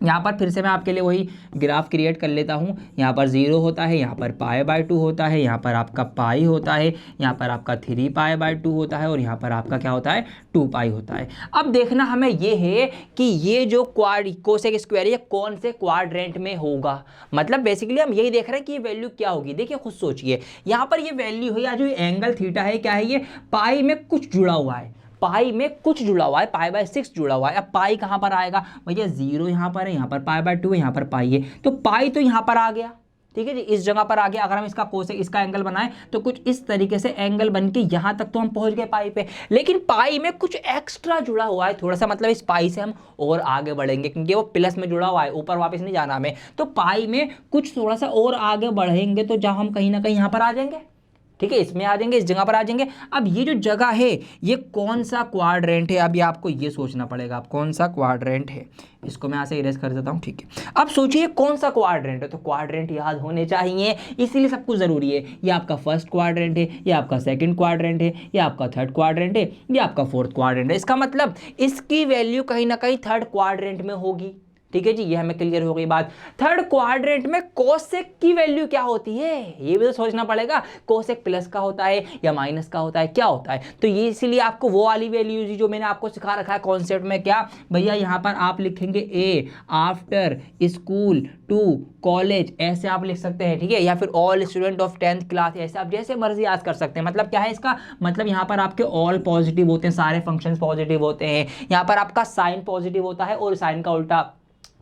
यहाँ पर फिर से मैं आपके लिए वही ग्राफ क्रिएट कर लेता हूँ। यहाँ पर 0 होता है, यहाँ पर π/2 होता है, यहाँ पर आपका पाई होता है, यहाँ पर आपका 3π/2 होता है, और यहाँ पर आपका क्या होता है, 2π होता है। अब देखना हमें ये है कि ये जो कोसेक स्क्वायर ये कौन से क्वाड्रेंट में होगा। मतलब बेसिकली हम यही देख रहे हैं कि ये वैल्यू क्या होगी। देखिए खुद सोचिए, यहाँ पर ये वैल्यू है या जो एंगल थीटा है, क्या है ये, पाई में कुछ जुड़ा हुआ है, पाई में कुछ जुड़ा हुआ है, π/6 जुड़ा हुआ है। अब पाई कहाँ पर आएगा भैया, 0 यहाँ पर है, यहाँ पर π/2 है, यहाँ पर पाई है, तो पाई तो यहाँ पर आ गया, ठीक है जी, इस जगह पर आ गया। अगर हम इसका कोसेक इसका एंगल बनाएं तो कुछ इस तरीके से एंगल बन के यहाँ तक तो हम पहुँच गए पाई पे, लेकिन पाई में कुछ एक्स्ट्रा जुड़ा हुआ है थोड़ा सा, मतलब इस पाई से हम और आगे बढ़ेंगे क्योंकि वो प्लस में जुड़ा हुआ है, ऊपर वापस नहीं जाना हमें। तो पाई में कुछ थोड़ा सा और आगे बढ़ेंगे तो जहाँ हम कहीं ना कहीं यहाँ पर आ जाएंगे, ठीक है, इसमें आ जाएंगे, इस जगह पर आ जाएंगे। अब ये जो जगह है ये कौन सा क्वाड्रेंट है, अभी आपको ये सोचना पड़ेगा आप कौन सा क्वाड्रेंट है। इसको मैं यहाँ से इरेज कर देता हूँ, ठीक है। अब सोचिए कौन सा क्वाड्रेंट है, तो क्वाड्रेंट याद होने चाहिए, इसीलिए सब कुछ ज़रूरी है। ये आपका फर्स्ट क्वाड्रेंट है, ये आपका सेकंड क्वाड्रेंट है, ये आपका थर्ड क्वाड्रेंट है, ये आपका फोर्थ क्वाड्रेंट है। इसका मतलब इसकी वैल्यू कहीं ना कहीं थर्ड क्वाड्रेंट में होगी, ठीक है जी, ये हमें क्लियर हो गई बात। थर्ड क्वाड्रेंट में कोसेक की वैल्यू क्या होती है, ये भी तो सोचना पड़ेगा। कोसेक प्लस का होता है या माइनस का होता है, क्या होता है, तो ये इसीलिए आपको वो वाली वैल्यू जो मैंने आपको सिखा रखा है कॉन्सेप्ट में, क्या भैया यहाँ पर आप लिखेंगे A after school to college, ऐसे आप लिख सकते हैं, ठीक है, या फिर all student of 10th class, ऐसे आप जैसे मर्जी याद कर सकते हैं। मतलब क्या है इसका मतलब, यहाँ पर आपके ऑल पॉजिटिव होते हैं, सारे फंक्शंस पॉजिटिव होते हैं, यहाँ पर आपका साइन पॉजिटिव होता है और साइन का उल्टा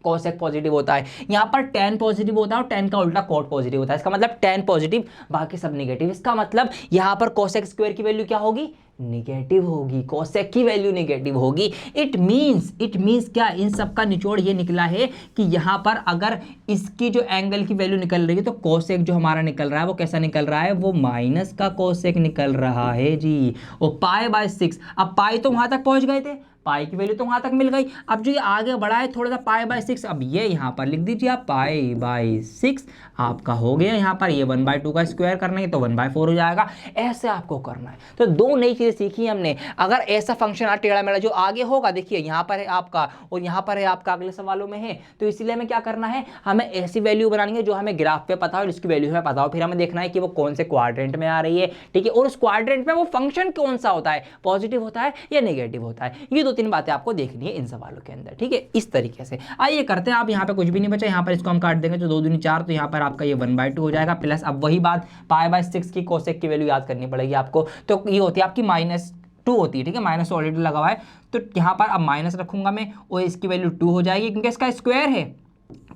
कोसेक पॉजिटिव होता है, यहाँ पर tan पॉजिटिव होता है और tan का उल्टा कोट पॉजिटिव होता है। इसका मतलब tan पॉजिटिव बाकी सब नेगेटिव। इसका मतलब यहाँ पर कोसेक स्क्वायर की वैल्यू क्या होगी, नेगेटिव होगी, कोसेक की वैल्यू नेगेटिव होगी। इट मीन्स क्या, इन सब का निचोड़ ये निकला है कि यहाँ पर अगर इसकी जो एंगल की वैल्यू निकल रही है तो कोसेक जो हमारा निकल रहा है वो कैसा निकल रहा है, वो माइनस का कोसेक निकल रहा है जी। और π/6, अब पाई तो वहां तक पहुंच गए थे, पाई की वैल्यू तो वहाँ तक मिल गई। अब जो ये आगे बढ़ा है थोड़ा सा पाई/6, अब ये यहाँ पर लिख दीजिए आप पाई/6 आपका हो गया। यहाँ पर ये 1/2 का स्क्वायर करना है तो 1/4 हो जाएगा। ऐसे आपको करना है। तो दो नई चीज़ें सीखी हमने। अगर ऐसा फंक्शन टेढ़ा मेढ़ा जो आगे होगा, देखिए यहाँ पर है आपका और यहाँ पर है आपका, अगले सवालों में है, तो इसलिए हमें क्या करना है, हमें ऐसी वैल्यू बनानी है जो हमें ग्राफ पे पता हो, जिसकी वैल्यू हमें पता हो। फिर हमें देखना है कि वो कौन से क्वाड्रेंट में आ रही है, ठीक है, और उस क्वाड्रेंट में वो फंक्शन कौन सा होता है, पॉजिटिव होता है या नेगेटिव होता है। ये 2-3 बातें आपको देखनी है इन सवालों के अंदर, ठीक है। इस तरीके से आइए करते हैं। आप यहाँ पे कुछ भी नहीं बचा, यहाँ पर इसको हम काट देंगे तो 2 दूनी 4, तो यहाँ पर आपका ये 1/2 हो जाएगा प्लस, अब वही बात पाई/6 की कोसेक की वैल्यू याद करनी पड़ेगी आपको। तो ये होती है आपकी -2 होती है, ठीक है, माइनस ऑलरेडी लगा हुआ है तो यहाँ पर अब माइनस रखूंगा मैं और इसकी वैल्यू 2 हो जाएगी क्योंकि इसका स्क्वायर है,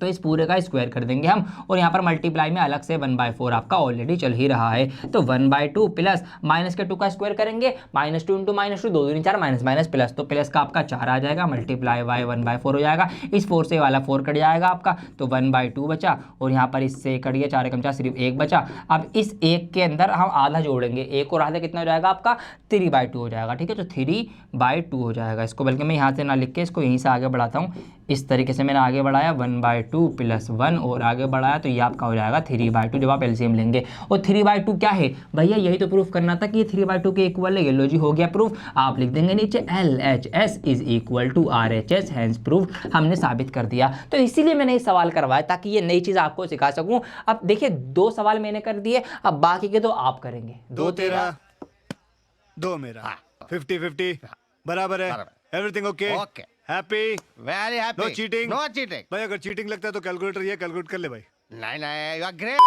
तो इस पूरे का स्क्वायर कर देंगे हम। और यहाँ पर मल्टीप्लाई में अलग से 1/4 आपका ऑलरेडी चल ही रहा है, तो 1/2 प्लस माइनस के 2 का स्क्वायर करेंगे, -2 × -2 2 दूनी 4 माइनस माइनस प्लस, तो प्लस का आपका 4 आ जाएगा, मल्टीप्लाई बाय 1/4 हो जाएगा। इस 4 से वाला 4 कट जाएगा आपका, तो 1/2 बचा और यहाँ पर इससे कट गया 4 एकम 4 सिर्फ 1 बचा। अब इस 1 के अंदर हम आधा जोड़ेंगे, 1 और आधा कितना हो जाएगा आपका 3/2 हो जाएगा, ठीक है, तो 3/2 हो जाएगा इसको। बल्कि मैं यहाँ से ना लिख के इसको यहीं से आगे बढ़ाता हूँ, इस तरीके से मैंने आगे बढ़ाया 1/2 प्लस 1 और आगे बढ़ाया तो ये आपका हो जाएगा 3/2 जब आप एलसीएम लेंगे। और 3/2 क्या है भैया, यही तो प्रूफ करना था कि ये 3/2 के इक्वल है। ये लो जी हो गया प्रूफ। आप लिख देंगे नीचे LHS is equal to RHS, hence proof, हमने साबित कर दिया। तो इसीलिए मैंने ये सवाल करवाया ताकि ये नई चीज़ आपको सिखा सकूँ। अब देखिए 2 सवाल मैंने कर दिए, अब बाकी के 2 आप करेंगे। 2 तेरा 2 मेरा, 50-50 बराबर है। Everything okay? Okay, happy? Very happy. No cheating? No cheating. भाई अगर चीटिंग लगता है तो कैलकुलेटर ये कैलकुलेट कर ले भाई। नहीं नहीं, यू आर ग्रेट।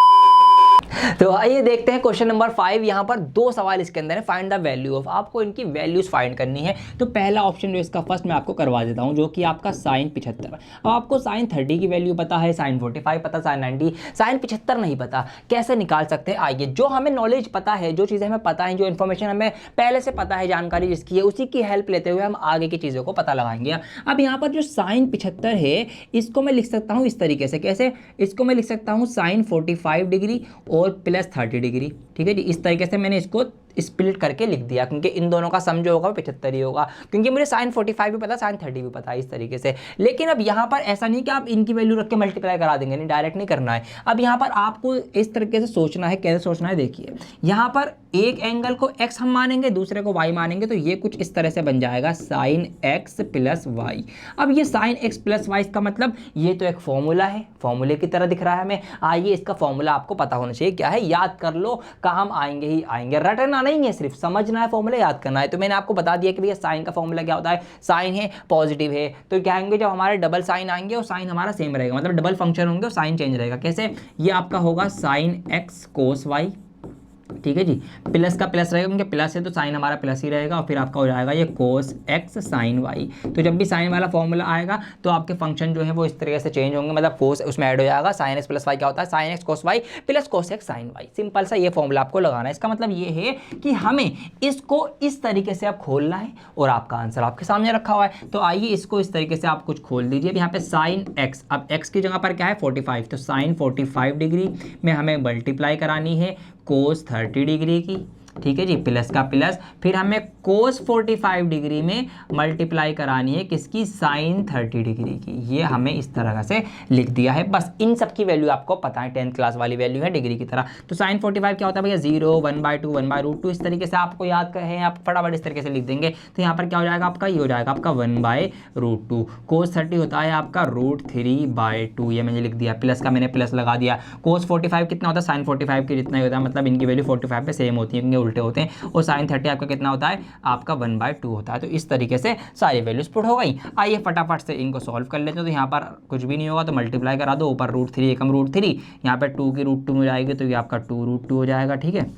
तो आइए देखते हैं क्वेश्चन नंबर 5। यहाँ पर 2 सवाल इसके अंदर है, फाइंड द वैल्यू ऑफ, आपको इनकी वैल्यूज फाइंड करनी है। तो पहला ऑप्शन जो इसका फर्स्ट मैं आपको करवा देता हूँ, जो कि आपका sin 75। अब आपको sin 30 की वैल्यू पता है, sin 45 पता, sin 90, sin 75 नहीं पता, कैसे निकाल सकते हैं। आइए, जो हमें नॉलेज पता है, जो चीज़ें हमें पता है, जो इन्फॉर्मेशन हमें पहले से पता है, जानकारी जिसकी है, उसी की हेल्प लेते हुए हम आगे की चीज़ों को पता लगाएंगे। अब यहाँ पर जो sin 75 है, इसको मैं लिख सकता हूँ इस तरीके से, कैसे, इसको मैं लिख सकता हूँ sin 45 डिग्री और प्लस 30 डिग्री, ठीक है जी। इस तरीके से मैंने इसको स्प्लिट करके लिख दिया, क्योंकि इन दोनों का सम जो होगा वो 75 ही होगा, क्योंकि मुझे sin 45 भी पता, sin 30 भी पता है, इस तरीके से। लेकिन अब यहाँ पर ऐसा नहीं कि आप इनकी वैल्यू रख के मल्टीप्लाई करा देंगे, नहीं, डायरेक्ट नहीं करना है। अब यहाँ पर आपको इस तरीके से सोचना है। कैसे सोचना है, देखिए, यहाँ पर एक एंगल को x हम मानेंगे, दूसरे को y मानेंगे, तो ये कुछ इस तरह से बन जाएगा sin x प्लस वाई। अब ये sin x प्लस वाई, इसका मतलब ये तो एक फॉर्मूला है, फॉर्मूले की तरह दिख रहा है हमें। आइए, इसका फॉर्मूला आपको पता होना चाहिए, क्या है, याद कर लो, काम आएंगे ही आएंगे, रटना नहीं है, सिर्फ समझना है, फॉर्मूला याद करना है। तो मैंने आपको बता दिया कि भैया साइन का फॉर्मूला क्या होता है, साइन है, पॉजिटिव है, तो क्या आएंगे, जब हमारे डबल साइन आएंगे और साइन हमारा सेम रहेगा, मतलब डबल फंक्शन होंगे और साइन चेंज रहेगा। कैसे, ये आपका होगा साइन एक्स कोस वाई, ठीक है जी, प्लस का प्लस रहेगा क्योंकि प्लस है तो साइन हमारा प्लस ही रहेगा, और फिर आपका हो जाएगा ये कोस एक्स साइन वाई। तो जब भी साइन वाला फॉर्मूला आएगा तो आपके फंक्शन जो है वो इस तरीके से चेंज होंगे, मतलब कोस उसमें ऐड हो जाएगा। साइन एक्स प्लस वाई क्या होता है, sine X cos Y plus cos X sine Y. Simple सा ये फॉर्मूला आपको लगाना है। इसका मतलब ये है कि हमें इसको इस तरीके से आप खोलना है और आपका आंसर आपके सामने रखा हुआ है। तो आइए इसको इस तरीके से आप कुछ खोल दीजिए। यहाँ पे साइन एक्स, अब एक्स की जगह पर क्या है 45, तो साइन 45 डिग्री में हमें मल्टीप्लाई करानी है कोस 30 डिग्री की, ठीक है जी, प्लस का प्लस, फिर हमें कोस 45 डिग्री में मल्टीप्लाई करानी है किसकी, साइन 30 डिग्री की। ये हमें इस तरह से लिख दिया है। बस इन सब की वैल्यू आपको पता है, 10th क्लास वाली वैल्यू है डिग्री की तरह। तो साइन 45 क्या होता है भैया, 0, 1/2, 1/√2, इस तरीके से आपको याद करें, आप फटाफट इस तरीके से लिख देंगे। तो यहाँ पर क्या हो जाएगा आपका, ये हो जाएगा आपका 1/√2। कोस 30 होता है आपका √3/2, ये मैंने लिख दिया, प्लस का मैंने प्लस लगा दिया। कोस 45 कितना होता है, साइन 45 के जितना ही होता है, मतलब इनकी वैल्यू 45 पे सेम होती है, उल्टे होते हैं। और साइन 30 आपका कितना होता है, आपका 1/2 होता है। तो इस तरीके से सारी वैल्यूज पुट हो गई। आइए फटाफट से इनको सॉल्व कर लेते हैं। तो यहाँ पर कुछ भी नहीं होगा तो मल्टीप्लाई करा दो, ऊपर √3 एकम √3, यहाँ पर 2 की √2 में जाएगी तो ये आपका 2√2 हो जाएगा, ठीक है।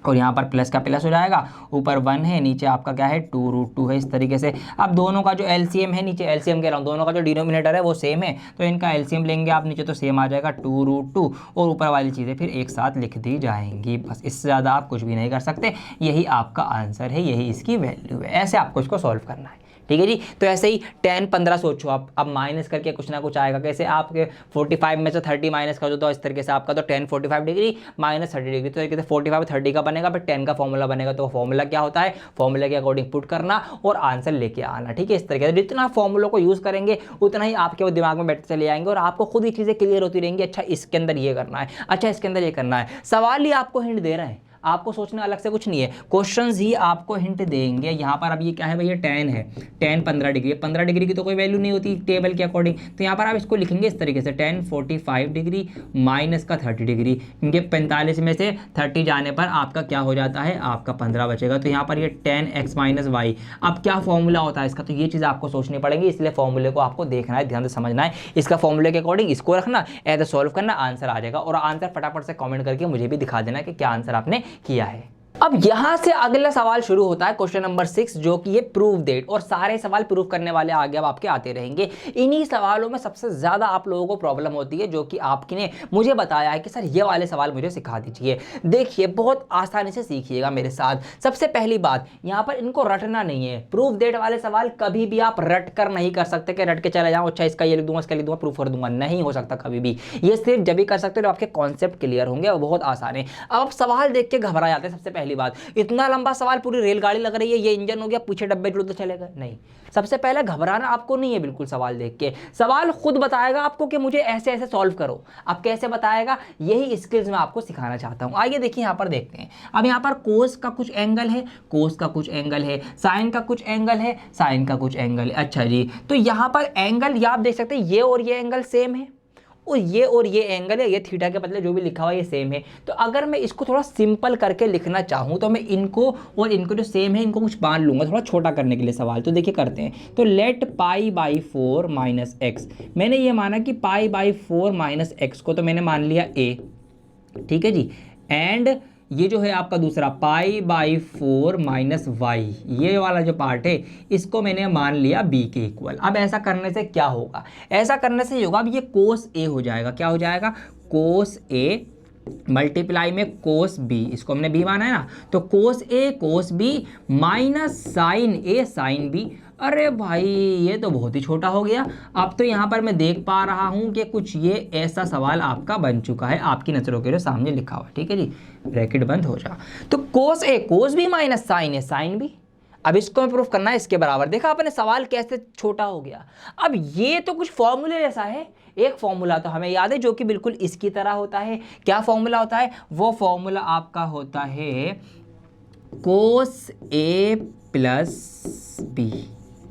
और यहाँ पर प्लस का प्लस हो जाएगा, ऊपर 1 है, नीचे आपका क्या है 2√2 है, इस तरीके से। अब दोनों का जो एलसीएम है, नीचे एलसीएम कह रहा हूँ, दोनों का जो डिनोमिनेटर है वो सेम है, तो इनका एलसीएम लेंगे आप, नीचे तो सेम आ जाएगा 2√2, और ऊपर वाली चीज़ें फिर एक साथ लिख दी जाएंगी। बस इससे ज़्यादा आप कुछ भी नहीं कर सकते, यही आपका आंसर है, यही इसकी वैल्यू है। ऐसे आपको इसको सॉल्व करना है, ठीक है जी। तो ऐसे ही tan 15 सोचो आप, अब माइनस करके कुछ ना कुछ आएगा। कैसे आपके 45 में से 30 माइनस कर दो तो इस तरीके से आपका तो tan 45 डिग्री माइनस 30 डिग्री, तो तरीके से 45 30 का बनेगा, फिर 10 का फॉर्मूला बनेगा। तो फॉर्मूला क्या होता है, फॉर्मूला के अकॉर्डिंग पुट करना और आंसर लेके आना। ठीक है, इस तरीके से जितना फॉर्मूला को यूज करेंगे उतना ही आपके वो दिमाग में बैठते चले आएंगे और आपको खुद ही चीजें क्लियर होती रहेंगी। अच्छा इसके अंदर ये करना है, अच्छा इसके अंदर ये करना है। सवाल ही आपको हिंट दे रहे हैं, आपको सोचना अलग से कुछ नहीं है, क्वेश्चंस ही आपको हिंट देंगे। यहाँ पर अब ये क्या है भैया, tan है, tan 15 डिग्री, 15 डिग्री की तो कोई वैल्यू नहीं होती टेबल के अकॉर्डिंग, तो यहाँ पर आप इसको लिखेंगे इस तरीके से tan 45 डिग्री माइनस का 30 डिग्री, क्योंकि 45 में से 30 जाने पर आपका क्या हो जाता है, आपका 15 बचेगा। तो यहाँ पर ये tan x माइनस वाई, अब क्या फॉर्मूला होता है इसका, तो ये चीज़ आपको सोचनी पड़ेगी, इसलिए फॉर्मूले को आपको देखना है, ध्यान से समझना है। इसका फॉर्मूले के अकॉर्डिंग इसको रखना, ऐसे सॉल्व करना, आंसर आ जाएगा। और आंसर फटाफट से कॉमेंट करके मुझे भी दिखा देना कि क्या आंसर आपने किया है। अब यहां से अगला सवाल शुरू होता है, क्वेश्चन नंबर 6, जो कि ये प्रूव डेट, और सारे सवाल प्रूव करने वाले आगे अब आपके आते रहेंगे। इन्हीं सवालों में सबसे ज्यादा आप लोगों को प्रॉब्लम होती है, जो कि आपने मुझे बताया है कि सर ये वाले सवाल मुझे सिखा दीजिए। देखिए बहुत आसानी से सीखिएगा मेरे साथ। सबसे पहली बात, यहाँ पर इनको रटना नहीं है। प्रूफ डेट वाले सवाल कभी भी आप रट कर नहीं कर सकते कि रट के चले जाओ, अच्छा इसका ये लिख दूंगा, इसका लिख दूंगा, प्रूफ कर दूंगा, नहीं हो सकता कभी भी। ये सिर्फ जब भी कर सकते हो जब आपके कॉन्सेप्ट क्लियर होंगे, और बहुत आसान है। अब आप सवाल देख के घबरा जाते हैं। सबसे पहली बात, इतना लंबा सवाल, पूरी रेलगाड़ी लग रही है, ये इंजन हो गया, पीछे डब्बे जुड़ तो चलेगा नहीं। सबसे पहले घबराना आपको नहीं है बिल्कुल। सवाल देख के सवाल खुद बताएगा आपको कि मुझे ऐसे ऐसे सॉल्व करो। अब कैसे बताएगा, यही स्किल्स मैं आपको सिखाना चाहता हूं। आइए देखिए यहाँ पर देखते हैं। अब यहाँ पर कोस का कुछ एंगल है, कोस का कुछ एंगल है, साइन का कुछ एंगल है, साइन का कुछ एंगल है। अच्छा जी, तो यहाँ पर एंगल ये आप देख सकते हैं, ये और ये एंगल सेम है, और ये एंगल है, ये थीटा के बदले जो भी लिखा हुआ है ये सेम है। तो अगर मैं इसको थोड़ा सिंपल करके लिखना चाहूँ तो मैं इनको और इनको जो सेम है इनको कुछ बांध लूँगा थोड़ा छोटा करने के लिए सवाल। तो देखिए करते हैं। तो लेट π/4 माइनस एक्स, मैंने ये माना कि π/4 माइनस एक्स को तो मैंने मान लिया a, ठीक है जी। एंड ये जो है आपका दूसरा π/4 माइनस वाई, ये वाला जो पार्ट है इसको मैंने मान लिया b के इक्वल। अब ऐसा करने से क्या होगा, ऐसा करने से होगा, अब ये कोस a हो जाएगा। क्या हो जाएगा, कोस a मल्टीप्लाई में कोस b, इसको हमने b माना है ना, तो cos a cos b minus sine a sine b। अरे भाई ये तो बहुत ही छोटा हो गया। अब तो यहाँ पर मैं देख पा रहा हूँ कि कुछ ये ऐसा सवाल आपका बन चुका है, आपकी नजरों के सामने लिखा हुआ है, ठीक है जी। ब्रैकेट बंद हो जा, तो cos a cos b minus sine a sine b। अब इसको मैं प्रूफ करना है इसके बराबर। देखा आपने सवाल कैसे छोटा हो गया। अब ये तो कुछ फॉर्मूले जैसा है, एक फॉर्मूला तो हमें याद है जो कि बिल्कुल इसकी तरह होता है। क्या फॉर्मूला होता है, वो फॉर्मूला आपका होता है कोस a प्लस b,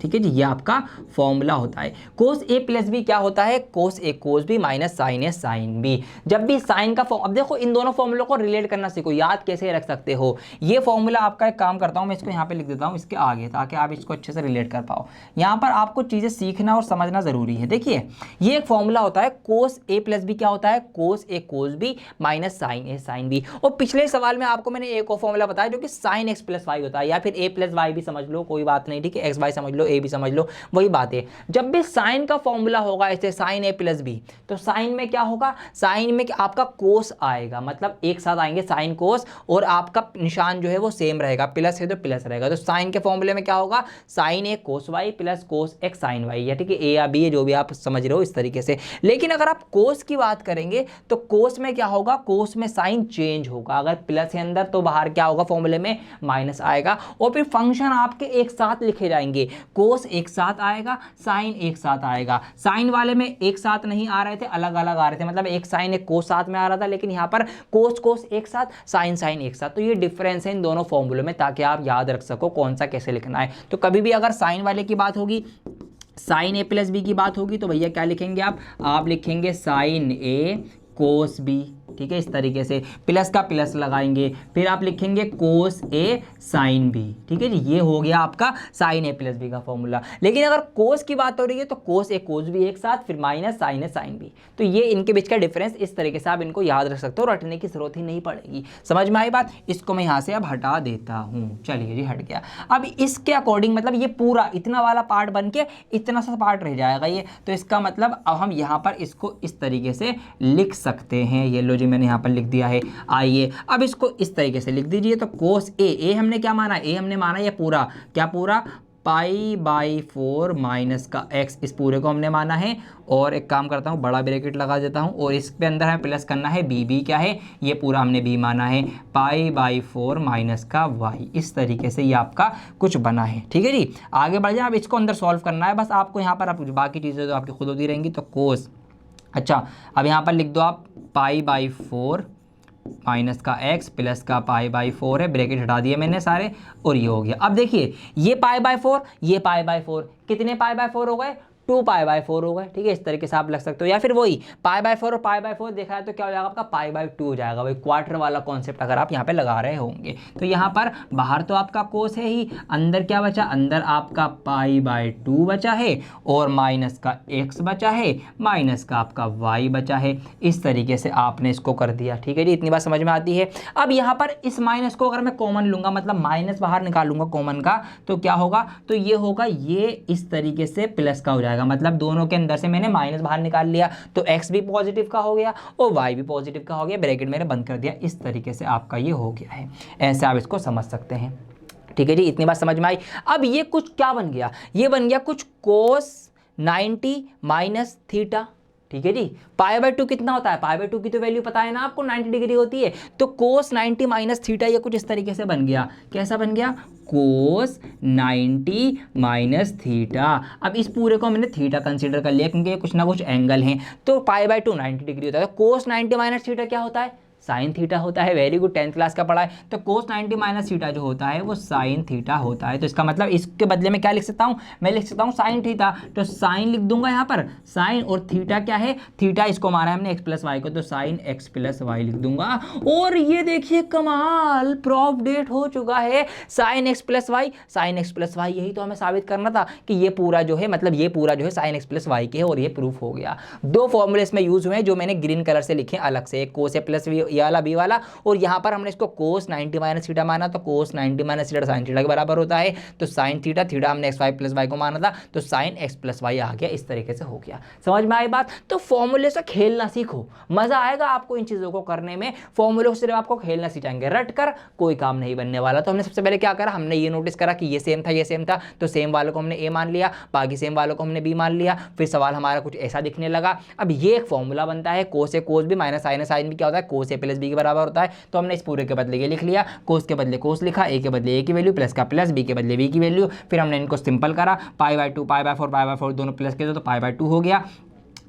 ठीक है जी। ये आपका फॉर्मूला होता है। कोस a प्लस बी क्या होता है, cos a cos b minus sine a sine b। जब भी साइन का फॉर्म, अब देखो इन दोनों फॉर्मूलों को रिलेट करना सीखो, याद कैसे रख सकते हो। ये फॉर्मूला आपका, एक काम करता हूँ मैं इसको यहाँ पे लिख देता हूँ इसके आगे, ताकि आप इसको अच्छे से रिलेट कर पाओ। यहाँ पर आपको चीज़ें सीखना और समझना ज़रूरी है। देखिए ये एक फॉर्मूला होता है, कोस a प्लस बी क्या होता है, cos a cos b minus sine a sine b। और पिछले सवाल में आपको मैंने एक और फॉर्मूला बताया जो कि साइन x प्लस वाई होता है, या फिर a प्लस वाई भी समझ लो, कोई बात नहीं, ठीक है, एक्स वाई समझ लो, ए भी समझ लो, वही बात है। जब भी साइन का फॉर्मूला होगा ऐसे साइन a प्लस बी, तो साइन में क्या होगा, साइन में आपका कोस आएगा, मतलब एक साथ आएंगे साइन कोस, और आपका निशान जो है वो सेम रहेगा, प्लस है तो प्लस रहेगा। तो साइन के फॉर्मूले में क्या होगा, sine a cos Y plus cos x sine y, या ठीक है, a या b है जो भी आप समझ रहे हो इस तरीके से। लेकिन अगर आप कोस की बात करेंगे तो कोस में क्या होगा, कोस में साइन चेंज होगा। अगर प्लस है अंदर तो बाहर क्या होगा, फॉर्मूले में माइनस आएगा। और फिर फंक्शन आपके एक साथ लिखे जाएंगे, कोस एक साथ आएगा, साइन एक साथ आएगा। साइन वाले में एक साथ नहीं आ रहे थे, अलग अलग आ रहे थे, मतलब एक साइन एक कोस साथ में आ रहा था, लेकिन यहाँ पर कोस कोस एक साथ, साइन साइन एक साथ। तो ये डिफरेंस है इन दोनों फॉर्मूलों में, ताकि आप याद रख सको कौन सा कैसे लिखना है। तो कभी भी अगर साइन वाले की बात होगी, साइन a प्लस बी की बात होगी, तो भैया क्या लिखेंगे आप लिखेंगे साइन a कोस b, ठीक है, इस तरीके से प्लस का प्लस लगाएंगे, फिर आप लिखेंगे कोस a साइन b, ठीक है जी। ये हो गया आपका साइन a प्लस बी का फॉर्मूला। लेकिन अगर कोस की बात हो रही है तो कोस a कोस b एक साथ, फिर minus sine a sine b। तो ये इनके बीच का डिफरेंस, इस तरीके से आप इनको याद रख सकते हो, रटने की जरूरत ही नहीं पड़ेगी। समझ में आई बात। इसको मैं यहाँ से अब हटा देता हूँ, चलिए जी हट गया। अब इसके अकॉर्डिंग मतलब ये पूरा इतना वाला पार्ट बन के इतना सा पार्ट रह जाएगा ये, तो इसका मतलब अब हम यहाँ पर इसको इस तरीके से लिख सकते हैं। ये लो जी मैंने यहाँ पर लिख दिया है। आइए अब इसको इस तरीके से लिख दीजिए। तो कोस a हमने क्या माना, a हमने माना ये पूरा, क्या पूरा पाई बाई 4 माइनस का x, इस पूरे को हमने माना है। और एक काम करता हूँ, बड़ा ब्रैकेट लगा देता हूँ और इसके अंदर हमें प्लस करना है b क्या है, ये पूरा हमने b माना है, पाई बाई 4 माइनस का y। इस तरीके से ये आपका कुछ बना है। ठीक है जी, आगे बढ़ जाए। अब इसको अंदर सॉल्व करना है बस आपको, यहाँ पर आप बाकी चीज़ें तो आपकी खुद होती रहेंगी। तो कोस, अच्छा अब यहाँ पर लिख दो आप पाई बाई 4 माइनस का x प्लस का पाई बाई 4 है, ब्रैकेट हटा दिए मैंने सारे और ये हो गया। अब देखिए ये पाई बाई 4, ये पाई बाई 4, कितने पाई बाई 4 हो गए, 2 पाई बाई 4 हो गए। ठीक है, इस तरीके से आप लग सकते हो, या फिर वही पाई बाई 4 और पाई बाई 4 देखा है तो क्या हो जाएगा आपका पाई बाई 2 हो जाएगा। वही क्वार्टर वाला कॉन्सेप्ट अगर आप यहाँ पे लगा रहे होंगे तो यहाँ पर बाहर तो आपका कोस है ही, अंदर क्या बचा, अंदर आपका पाई बाई 2 बचा है और माइनस का x बचा है, माइनस का आपका y बचा है। इस तरीके से आपने इसको कर दिया। ठीक है जी, इतनी बात समझ में आती है। अब यहाँ पर इस माइनस को अगर मैं कॉमन लूँगा, मतलब माइनस बाहर निकालूंगा कॉमन का, तो क्या होगा, तो ये होगा, ये इस तरीके से प्लस का हो जाएगा। मतलब दोनों के अंदर से मैंने माइनस बाहर निकाल लिया तो x भी पॉजिटिव का हो गया और y भी पॉजिटिव का हो गया, ब्रैकेट मैंने बंद कर दिया। इस तरीके से आपका ये हो गया है, ऐसे आप इसको समझ सकते हैं। ठीक है जी, इतनी बात समझ में आई। अब ये कुछ क्या बन गया, ये बन गया कुछ कोस 90 माइनस थीटा। ठीक है जी, पाई बाई 2 कितना होता है, पाई बाई 2 की तो वैल्यू पता है ना आपको, 90 डिग्री होती है। तो कोस 90 माइनस थीटा ये कुछ इस तरीके से बन गया। कैसा बन गया, कोस 90 माइनस थीटा। अब इस पूरे को मैंने थीटा कंसीडर कर लिया क्योंकि ये कुछ ना कुछ एंगल हैं। तो पाई बाई 2 90 डिग्री होता है, तो कोस 90 माइनस थीटा क्या होता है, साइन थीटा होता है। वेरी गुड, 10th क्लास का पढ़ा है। तो कोस 90 माइनस थीटा जो होता है वो साइन थीटा होता है। तो इसका मतलब इसके बदले में क्या लिख सकता हूँ, मैं लिख सकता हूँ साइन थीटा। तो साइन लिख दूंगा यहाँ पर, साइन, और थीटा क्या है, थीटा इसको माना है हमने x प्लस वाई को, तो साइन x प्लस वाई लिख दूंगा। और ये देखिए कमाल, प्रूफ डेट हो चुका है, sine x plus y, sine x plus y. यही तो हमें साबित करना था कि ये पूरा जो है, मतलब ये पूरा जो है साइन x प्लस वाई के है, और ये प्रूफ हो गया। 2 फॉर्मूले इसमें यूज हुए हैं जो मैंने ग्रीन कलर से लिखे अलग से, एक कोस ए प्लस ये वाला बी वाला, और यहाँ पर हमने इसको कोस 90 माइनस थीटा माना, तो कोस 90 माइनस थीटा साइन थीटा के बराबर होता है। तो साइन थीटा, थीटा हमने एक्स वाई प्लस वाई को माना था, तो साइन एक्स प्लस वाई आ गया। इस तरीके से हो गया। समझ में आई बात। तो फॉर्मूले से खेलना सीखो, मजा आएगा आपको इन चीजों को करने में। फॉर्मूले से सिर्फ आपको खेलना सिखाएंगे, रट कर कोई काम नहीं बनने वाला। तो हमने सबसे पहले क्या करा, हमने ये नोटिस करा कि ये सेम था, ये सेम था, तो सेम वालों को हमने ए मान लिया, बाकी सेम वालों को हमने बी मान लिया। फिर सवाल हमारा कुछ ऐसा दिखने लगा। अब ये एक फॉर्मूला बनता है, कोस ए कोस बी माइनस साइन ए साइन बी क्या होता है, कोस ए प्लस बी के बराबर होता है। तो हमने इस पूरे के बदले ये लिख लिया, कोस के बदले कोस लिखा, ए के बदले ए की वैल्यू, प्लस का प्लस, बी के बदले बी की वैल्यू। फिर हमने इनको सिंपल करा, pi by 2 pi by 4 pi by 4 दोनों प्लस के दो तो पाई बाई 2 हो गया।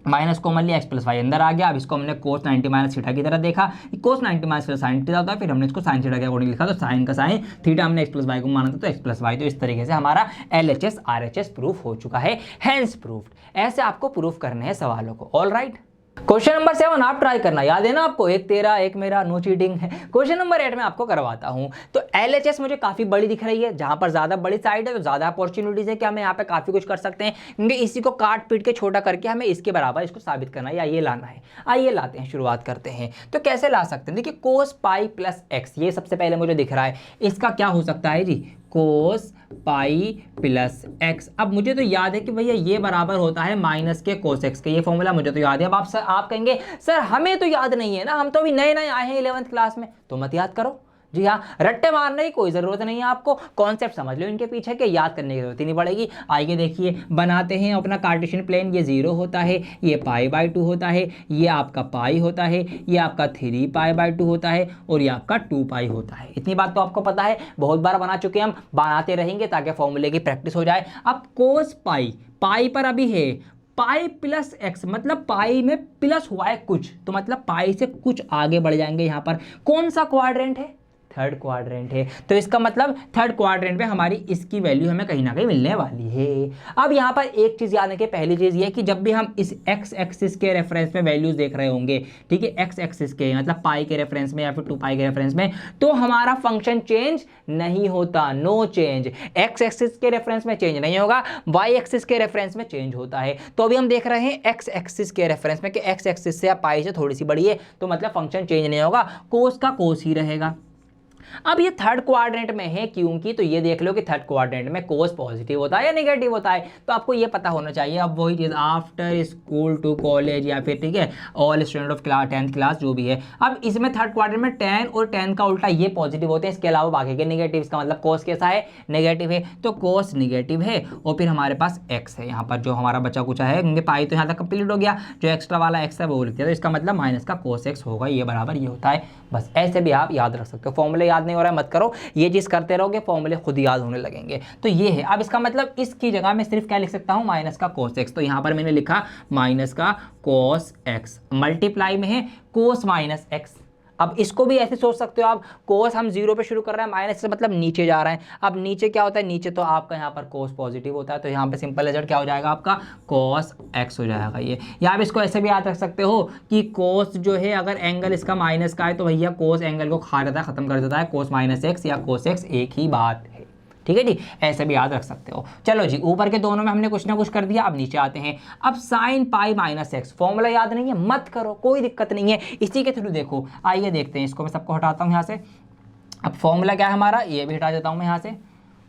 माइनस कॉमन लिया, एक्स प्लस वाई अंदर आ गया। अब इसको हमने कोस 90 माइनस थीटा की तरह देखा, कोस 90 माइनस साइन थीटा होता है। फिर हमने इसको साइन थीटा के अकॉर्डिंग लिखा, तो साइन का साइन, थीटा हमने एक्स प्लस वाई को माना था, तो एक्स प्लस वाई। तो इस तरीके से हमारा LHS RHS प्रूफ हो चुका है, हैंस प्रूफ्ड। ऐसे आपको प्रूफ करने हैं सवालों को। ऑल राइट, क्वेश्चन नंबर 7 आप ट्राई करना, याद है ना आपको, एक तेरा एक मेरा, नो चीटिंग है। क्वेश्चन नंबर 8 में आपको करवाता हूं। तो LHS मुझे काफी बड़ी दिख रही है, जहां पर ज्यादा बड़ी साइड है तो ज्यादा अपॉर्चुनिटीज है कि हमें यहाँ पे काफी कुछ कर सकते हैं, क्योंकि इसी को काट पीट के छोटा करके हमें इसके बराबर इसको साबित करना है या ये लाना है। आइए लाते हैं, शुरुआत करते हैं। तो कैसे ला सकते हैं, देखिए कोस पाई प्लस एक्स, ये सबसे पहले मुझे दिख रहा है। इसका क्या हो सकता है जी, कोस पाई प्लस एक्स। अब मुझे तो याद है कि भैया ये बराबर होता है माइनस के कोस एक्स के, ये फॉर्मूला मुझे तो याद है। अब आप कहेंगे सर हमें तो याद नहीं है ना, हम तो अभी नए नए आए हैं 11th क्लास में, तो मत याद करो। जी हाँ, रट्टे मारने की कोई ज़रूरत नहीं है आपको, कॉन्सेप्ट समझ लो इनके पीछे के, याद करने की जरूरत ही नहीं पड़ेगी। आइए देखिए, बनाते हैं अपना कार्टेशियन प्लेन। ये 0 होता है, ये पाई बाई 2 होता है, ये आपका पाई होता है, ये आपका 3 पाई बाई 2 होता है, और ये आपका 2 पाई होता है। इतनी बात तो आपको पता है, बहुत बार बना चुके हैं हम, बनाते रहेंगे ताकि फॉर्मूले की प्रैक्टिस हो जाए। अब कोस पाई, पाई पर अभी है पाई प्लस एक्स, मतलब पाई में प्लस हुआ है कुछ, तो मतलब पाई से कुछ आगे बढ़ जाएंगे। यहाँ पर कौन सा क्वाड्रेंट है, थर्ड क्वाड्रेंट है, तो इसका मतलब थर्ड क्वाड्रेंट में हमारी इसकी वैल्यू हमें कहीं ना कहीं मिलने वाली है। अब यहाँ पर एक चीज याद रखिए, पहली चीज ये कि जब भी हम इस एक्स एक्सिस के रेफरेंस में वैल्यूज देख रहे होंगे, ठीक है, एक्स एक्सिस के मतलब पाई के रेफरेंस में या फिर 2 पाई के रेफरेंस में, तो हमारा फंक्शन चेंज नहीं होता, नो चेंज। एक्स एक्सिस के रेफरेंस में चेंज नहीं होगा, वाई एक्सिस के रेफरेंस में चेंज होता है। तो अभी हम देख रहे हैं एक्स एक्सिस के रेफरेंस में कि एक्स एक्सिस से या पाई से थोड़ी सी बड़ी है, तो मतलब फंक्शन चेंज नहीं होगा, कोस का कोस ही रहेगा। अब ये थर्ड क्वाड्रेंट में है क्योंकि, तो ये देख लो कि थर्ड क्वाड्रेंट में कोस पॉजिटिव होता है या नेगेटिव होता है, तो आपको ये पता होना चाहिए। अब वही चीज़ आफ्टर स्कूल टू कॉलेज या फिर ठीक है all student of class 10th class जो भी है। अब इसमें थर्ड क्वाड्रेंट में 10 और 10 का उल्टा ये पॉजिटिव होते हैं, इसके अलावा बाकी के नेगेटिव। इसका मतलब कोस कैसा है, नेगेटिव है, तो कोस नेगेटिव है। और फिर हमारे पास एक्स है यहाँ पर जो हमारा बचा कुचा है, क्योंकि पाई तो यहाँ तक कंप्लीट हो गया, जो एक्स्ट्रा वाला एक्स है वो लिख दिया, तो इसका मतलब माइनस का कोस एक्स होगा, ये बराबर ये होता है। बस ऐसे भी आप याद रख सकते हो। फॉर्मूले याद नहीं हो रहा है मत करो, ये चीज़ करते रहोगे फॉर्मूले खुद याद होने लगेंगे। तो ये है। अब इसका मतलब इसकी जगह मैं सिर्फ क्या लिख सकता हूँ, माइनस का कोस एक्स। तो यहाँ पर मैंने लिखा माइनस का कोस एक्स, मल्टीप्लाई में है कोस माइनस एक्स। अब इसको भी ऐसे सोच सकते हो आप, कोस हम जीरो पे शुरू कर रहे हैं, माइनस से मतलब नीचे जा रहे हैं। अब नीचे क्या होता है, नीचे तो आपका यहाँ पर कोस पॉजिटिव होता है, तो यहाँ पे सिंपल रिजल्ट क्या हो जाएगा आपका, कोस एक्स हो जाएगा ये। या आप इसको ऐसे भी याद रख सकते हो कि कोस जो है अगर एंगल इसका माइनस का है तो भैया कोस एंगल को खा देता है, खत्म कर देता है, कोस माइनस एक्स या कोस एक्स एक ही बात है। ठीक है जी, ऐसे भी याद रख सकते हो। चलो जी, ऊपर के दोनों में हमने कुछ ना कुछ कर दिया, अब नीचे आते हैं। अब sine pi minus x, formula याद नहीं है मत करो, कोई दिक्कत नहीं है, इसी के थ्रू देखो। आइए देखते हैं, इसको मैं सबको हटाता हूँ यहाँ से। अब फॉर्मूला क्या है हमारा, ये भी हटा देता हूँ मैं यहाँ से।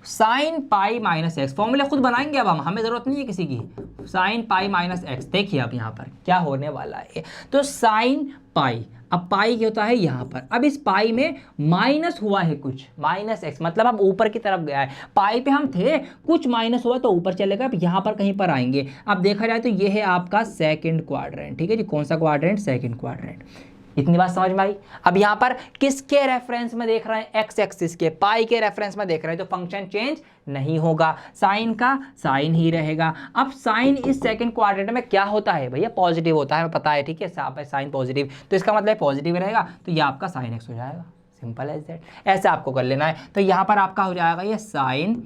Sine pi minus x, formula खुद बनाएंगे अब हम, हमें ज़रूरत नहीं है किसी की। साइन पाई माइनस एक्स, देखिए अब यहाँ पर क्या होने वाला है, तो साइन पाई, अब पाई क्या होता है यहाँ पर, अब इस पाई में माइनस हुआ है कुछ, माइनस एक्स मतलब अब ऊपर की तरफ गया है। पाई पे हम थे, कुछ माइनस हुआ तो ऊपर चलेगा, अब यहाँ पर कहीं पर आएंगे। अब देखा जाए तो ये है आपका सेकंड क्वाड्रेंट। ठीक है जी, कौन सा क्वाड्रेंट, सेकंड क्वाड्रेंट। इतनी बात समझ में आई। अब यहाँ पर किसके रेफरेंस में देख रहे हैं, एक्स एक्सिस के, पाई के रेफरेंस में देख रहे हैं, तो फंक्शन चेंज नहीं होगा, साइन का साइन ही रहेगा। अब साइन इस सेकंड क्वाड्रेंट में क्या होता है भैया, पॉजिटिव होता है, हमें पता है। ठीक है, साइन पॉजिटिव, तो इसका मतलब पॉजिटिव रहेगा, तो ये आपका साइन एक्स हो जाएगा, सिंपल एज दैट। ऐसे आपको कर लेना है। तो यहाँ पर आपका हो जाएगा ये साइन,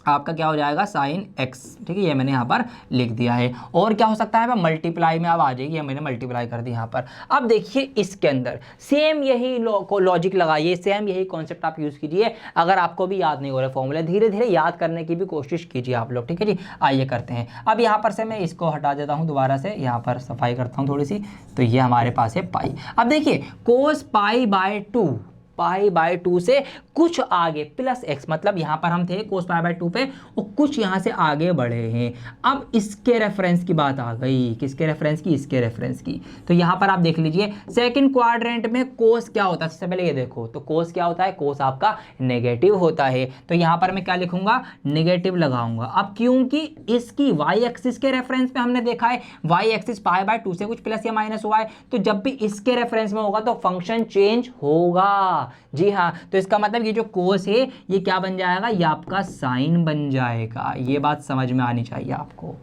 आपका क्या हो जाएगा, साइन एक्स। ठीक है, ये मैंने यहाँ पर लिख दिया है। और क्या हो सकता है, मल्टीप्लाई में अब आ जाएगी, ये मैंने मल्टीप्लाई कर दी यहाँ पर। अब देखिए इसके अंदर सेम यही लॉजिक लगाइए, सेम यही कॉन्सेप्ट आप यूज़ कीजिए। अगर आपको भी याद नहीं हो रहा फॉर्मूला, धीरे धीरे याद करने की भी कोशिश कीजिए आप लोग। ठीक है जी, आइए करते हैं। अब यहाँ पर से मैं इसको हटा देता हूँ, दोबारा से यहाँ पर सफाई करता हूँ थोड़ी सी। तो ये हमारे पास है पाई। अब देखिए कोस पाई बाय 2, पाई बाय 2 से कुछ आगे प्लस एक्स, मतलब यहाँ पर हम थे कोस पाई बाय 2 पे और कुछ यहाँ से आगे बढ़े हैं। अब इसके रेफरेंस की बात आ गई, किसके रेफरेंस की, इसके रेफरेंस की। तो यहाँ पर आप देख लीजिए सेकंड क्वाड्रेंट में कोस क्या होता है, सबसे पहले ये देखो, तो कोस क्या होता है, कोस आपका नेगेटिव होता है। तो यहाँ पर मैं क्या लिखूंगा, नेगेटिव लगाऊंगा। अब क्योंकि इसकी वाई एक्सिस के रेफरेंस में हमने देखा है, वाई एक्सिस पाई बाय 2 से कुछ प्लस या माइनस हुआ है, तो जब भी इसके रेफरेंस में होगा तो फंक्शन चेंज होगा। जी हाँ, तो इसका मतलब ये जो कोस है ये क्या बन जाएगा, ये आपका साइन बन जाएगा। ये बात समझ में आनी चाहिए आपको।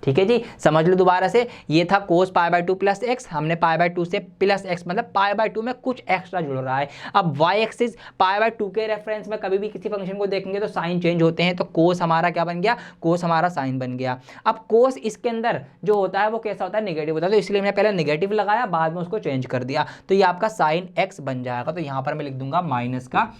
ठीक है जी, समझ लो दोबारा से। ये था कोस पाई बाय 2 प्लस एक्स, हमने पाई बाय 2 से प्लस एक्स, मतलब पाई बाय 2 में कुछ एक्स्ट्रा जुड़ रहा है। अब वाई एक्सिस पाई बाय 2 के रेफरेंस में कभी भी किसी फंक्शन को देखेंगे तो साइन चेंज होते हैं, तो कोस हमारा क्या बन गया, कोस हमारा साइन बन गया। अब कोस इसके अंदर जो होता है वो कैसा होता है, नेगेटिव होता है, तो इसलिए मैंने पहले नेगेटिव लगाया, बाद में उसको चेंज कर दिया, तो ये आपका साइन एक्स बन जाएगा। तो यहाँ पर मैं लिख दूंगा माइनस का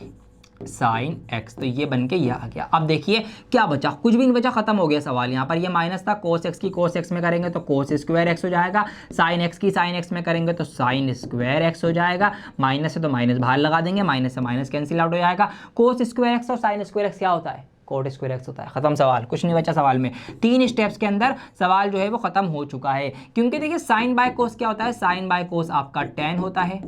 साइन एक्स, तो ये बन के ये आ गया। अब देखिए क्या बचा, कुछ भी नहीं बचा, खत्म हो गया सवाल। यहाँ पर ये माइनस था, कोस एक्स की कोस एक्स में करेंगे तो कोस स्क्वायर एक्स हो जाएगा, साइन एक्स की साइन एक्स में करेंगे तो साइन स्क्वायर एक्स हो जाएगा। माइनस है तो माइनस बाहर लगा देंगे, माइनस से माइनस कैंसिल आउट हो जाएगा। कोस स्क्वायर एक्स और साइन स्क्वायर एक्स क्या होता है, कोट स्क्वायर एक्स होता है। खत्म सवाल, कुछ नहीं बचा सवाल में। 3 स्टेप्स के अंदर सवाल जो है वो खत्म हो चुका है। क्योंकि देखिए साइन बाय कोस क्या होता है, साइन बाय कोस आपका tan होता है,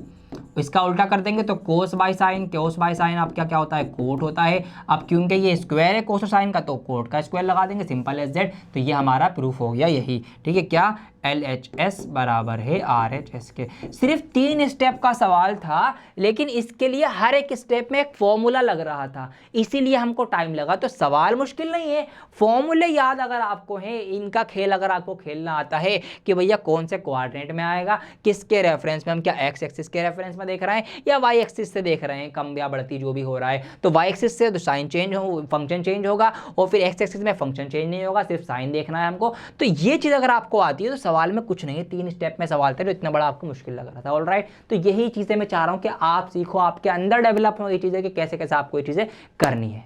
इसका उल्टा कर देंगे तो cos by sine, cos by sine आपका क्या होता है, कोट होता है। अब क्योंकि ये स्क्वायर है कोस और साइन का, तो कोट का स्क्वायर लगा देंगे, सिंपल एज दैट। तो ये हमारा प्रूफ हो गया यही। ठीक है, क्या LHS बराबर है RHS के। सिर्फ 3 स्टेप का सवाल था, लेकिन इसके लिए हर एक स्टेप में एक फॉर्मूला लग रहा था, इसीलिए हमको टाइम लगा। तो सवाल मुश्किल नहीं है, फॉर्मूले याद अगर आपको है, इनका खेल अगर आपको खेलना आता है कि भैया कौन से क्वाड्रेंट में आएगा, किसके रेफरेंस में, हम क्या एक्स एक्सिस के रेफरेंस में देख रहे हैं या वाई एक्सिस से देख रहे हैं, कम या बढ़ती जो भी हो रहा है, तो वाई एक्सिस से तो साइन चेंज हो, फंक्शन चेंज होगा, और फिर एक्स एक्सिस में फंक्शन चेंज नहीं होगा, सिर्फ साइन देखना है हमको। तो ये चीज़ अगर आपको आती है तो सवाल में कुछ नहीं है, 3 स्टेप में सवाल था, तो इतना बड़ा आपको मुश्किल लग रहा था। ऑलराइट, तो यही चीज़ें मैं चाह रहा हूँ कि आप सीखो, आपके अंदर डेवलप हो ये चीज़ें कि कैसे कैसे आपको ये चीज़ें करनी है।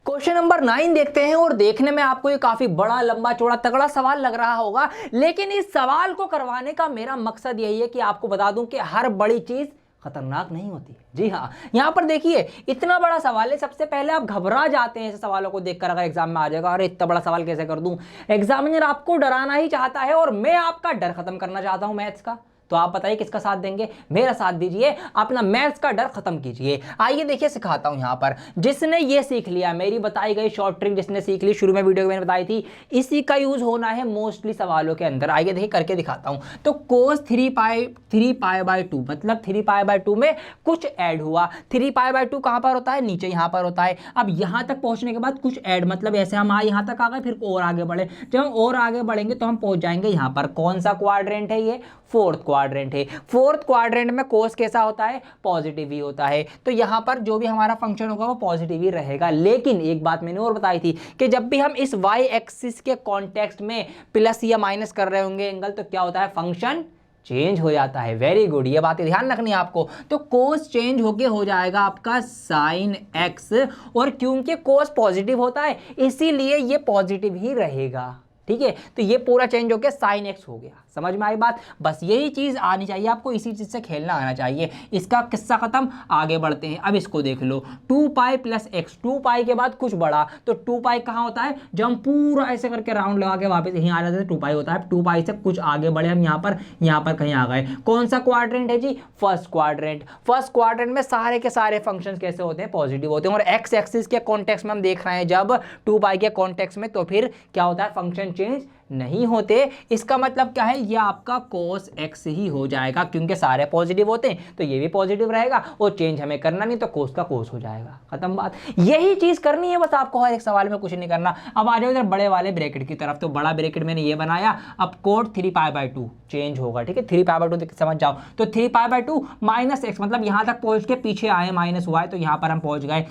क्वेश्चन नंबर 9 देखते हैं, और देखने में आपको ये काफी बड़ा लंबा चौड़ा तगड़ा सवाल लग रहा होगा, लेकिन इस सवाल को करवाने का मेरा मकसद यही है कि आपको बता दूं कि हर बड़ी चीज खतरनाक नहीं होती। जी हाँ, यहाँ पर देखिए इतना बड़ा सवाल है, सबसे पहले आप घबरा जाते हैं ऐसे सवालों को देखकर, अगर एग्जाम में आ जाएगा अरे इतना बड़ा सवाल कैसे कर दूं। एग्जामिनर आपको डराना ही चाहता है और मैं आपका डर खत्म करना चाहता हूं मैथ्स का। तो आप बताइए किसका साथ देंगे? मेरा साथ दीजिए, अपना मैथ्स का डर खत्म कीजिए। आइए देखिए सिखाता हूं यहाँ पर। जिसने ये सीख लिया, मेरी बताई गई शॉर्ट ट्रिक जिसने सीख ली, शुरू में वीडियो में मैंने बताई थी, इसी का यूज होना है मोस्टली सवालों के अंदर। आइए देखिए करके दिखाता हूं। तो cos 3π/2 मतलब 3π/2 में कुछ ऐड हुआ। 3π/2 कहां पर होता है? नीचे यहां पर होता है। अब यहां तक पहुंचने के बाद कुछ ऐड, मतलब ऐसे हम यहां तक आ गए, फिर और आगे बढ़े। जब हम और आगे बढ़ेंगे तो हम पहुंच जाएंगे यहां पर। कौन सा क्वाड्रेंट है ये? फोर्थ क्वाड्रेंट है। फोर्थ क्वाड्रेंट में कोस कैसा होता है? पॉजिटिव ही होता है। तो यहां पर जो भी हमारा फंक्शन होगा वो पॉजिटिव ही रहेगा। लेकिन एक बात मैंने और बताई थी कि जब भी हम इस वाई एक्सिस के कॉन्टेक्स्ट में प्लस या माइनस कर रहे होंगे एंगल, तो क्या होता है? फंक्शन चेंज हो जाता है। वेरी गुड, ये बातें ध्यान रखनी है आपको। तो कोस चेंज होके हो जाएगा आपका साइन एक्स, और क्योंकि कोस पॉजिटिव होता है इसीलिए ये पॉजिटिव ही रहेगा। ठीक है, तो ये पूरा चेंज होकर साइन एक्स हो गया। समझ में आई बात? बस यही चीज आनी चाहिए आपको, इसी चीज से खेलना आना चाहिए। इसका किस्सा खत्म, आगे बढ़ते हैं। अब इसको देख लो, 2π + x, 2π के बाद कुछ बड़ा, तो 2π कहाँ होता है? जब हम पूरा ऐसे करके राउंड लगा के वापस यहीं आ जाते हैं 2π होता है। 2π से कुछ आगे बढ़े हम यहाँ पर कहीं आ गए। कौन सा क्वाड्रेंट है जी? First quadrant. फर्स्ट क्वाड्रेंट में सारे के सारे फंक्शन कैसे होते हैं? पॉजिटिव होते हैं। और एक्स एक्सिस के कॉन्टेक्स्ट में हम देख रहे हैं जब 2π के कॉन्टेक्स्ट में, तो फिर क्या होता है? फंक्शन चेंज नहीं होते। इसका मतलब क्या है? ये आपका cos x ही हो जाएगा, क्योंकि सारे पॉजिटिव होते हैं तो ये भी पॉजिटिव रहेगा, और चेंज हमें करना नहीं, तो cos का cos हो जाएगा। खत्म बात। यही चीज करनी है बस आपको, हर एक सवाल में कुछ नहीं करना। अब आ जाओ इधर बड़े वाले ब्रैकेट की तरफ। तो बड़ा ब्रैकेट मैंने ये बनाया। अब cot 3π/2 चेंज होगा। ठीक है, 3π/2 समझ जाओ। तो 3π/2 - x, मतलब यहां तक पहुंच के पीछे आए, माइनस हुआ है, तो यहां पर हम पहुंच गए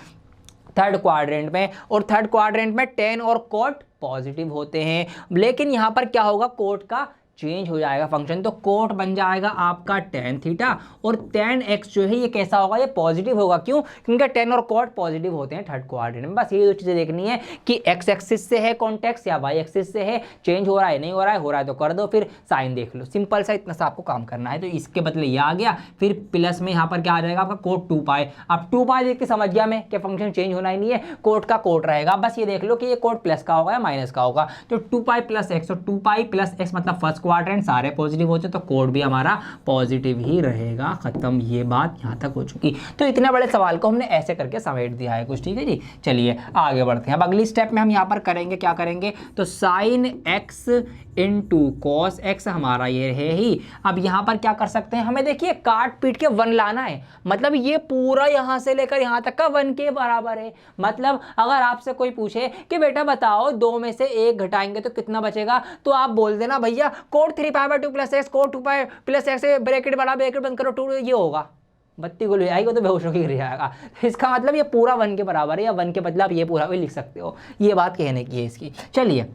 थर्ड क्वाड्रेंट में। और थर्ड क्वाड्रेंट में tan और cot पॉजिटिव होते हैं। लेकिन यहां पर क्या होगा? कोट का चेंज हो जाएगा फंक्शन। तो कोट बन जाएगा आपका tan थीटा, और tan x जो है ये कैसा होगा? ये पॉजिटिव होगा। क्यों? क्योंकि tan और कोट पॉजिटिव होते हैं थर्ड क्वाड्रेंट में। बस ये दो चीजें देखनी है कि x एक्सिस से है कॉन्टेक्स्ट या y एक्सिस से है, चेंज हो रहा है नहीं हो रहा है तो कर दो, फिर साइन देख लो। सिंपल सा, इतना सा आपको काम करना है। तो इसके बदले ये आ गया, फिर प्लस में यहाँ पर क्या आ जाएगा आपका? कोट 2π। अब 2π देख के समझ गया मैं कि फंक्शन चेंज होना ही नहीं है, कोट का कोट रहेगा। बस ये देख लो कि ये कोट प्लस का होगा या माइनस का होगा। तो 2π + x, और 2π + x मतलब फर्स्ट क्वाड्रेंट सारे पॉजिटिव होते, तो कोड भी हमारा पॉजिटिव ही रहेगा। खत्म, ये बात यहां तक हो चुकी। तो इतने बड़े सवाल को हमने ऐसे करके समेट दिया है कुछ। ठीक है जी, चलिए आगे बढ़ते हैं। अब अगली स्टेप में हम यहां पर करेंगे, क्या करेंगे? तो sine x into cos x हमारा ये है ही। अब यहां पर क्या कर सकते हैं? हमें देखिए काट पीट के 1 लाना है, मतलब ये पूरा यहां से लेकर यहां तक का 1 के बराबर है। मतलब अगर आपसे कोई पूछे कि बेटा बताओ 2 में से 1 घटाएंगे तो कितना बचेगा, तो आप बोल देना भैया cot 3π/2 + x, cot 2π + x, bracket बड़ा ब्रैकेट बंद करो 2, ये होगा। बत्ती को ले आएगी तो बेहोश होकर गिर जाएगा। इसका मतलब ये पूरा 1 के बराबर है, या 1 के बदले आप ये पूरा भी लिख सकते हो। ये बात कहने की है इसकी। चलिए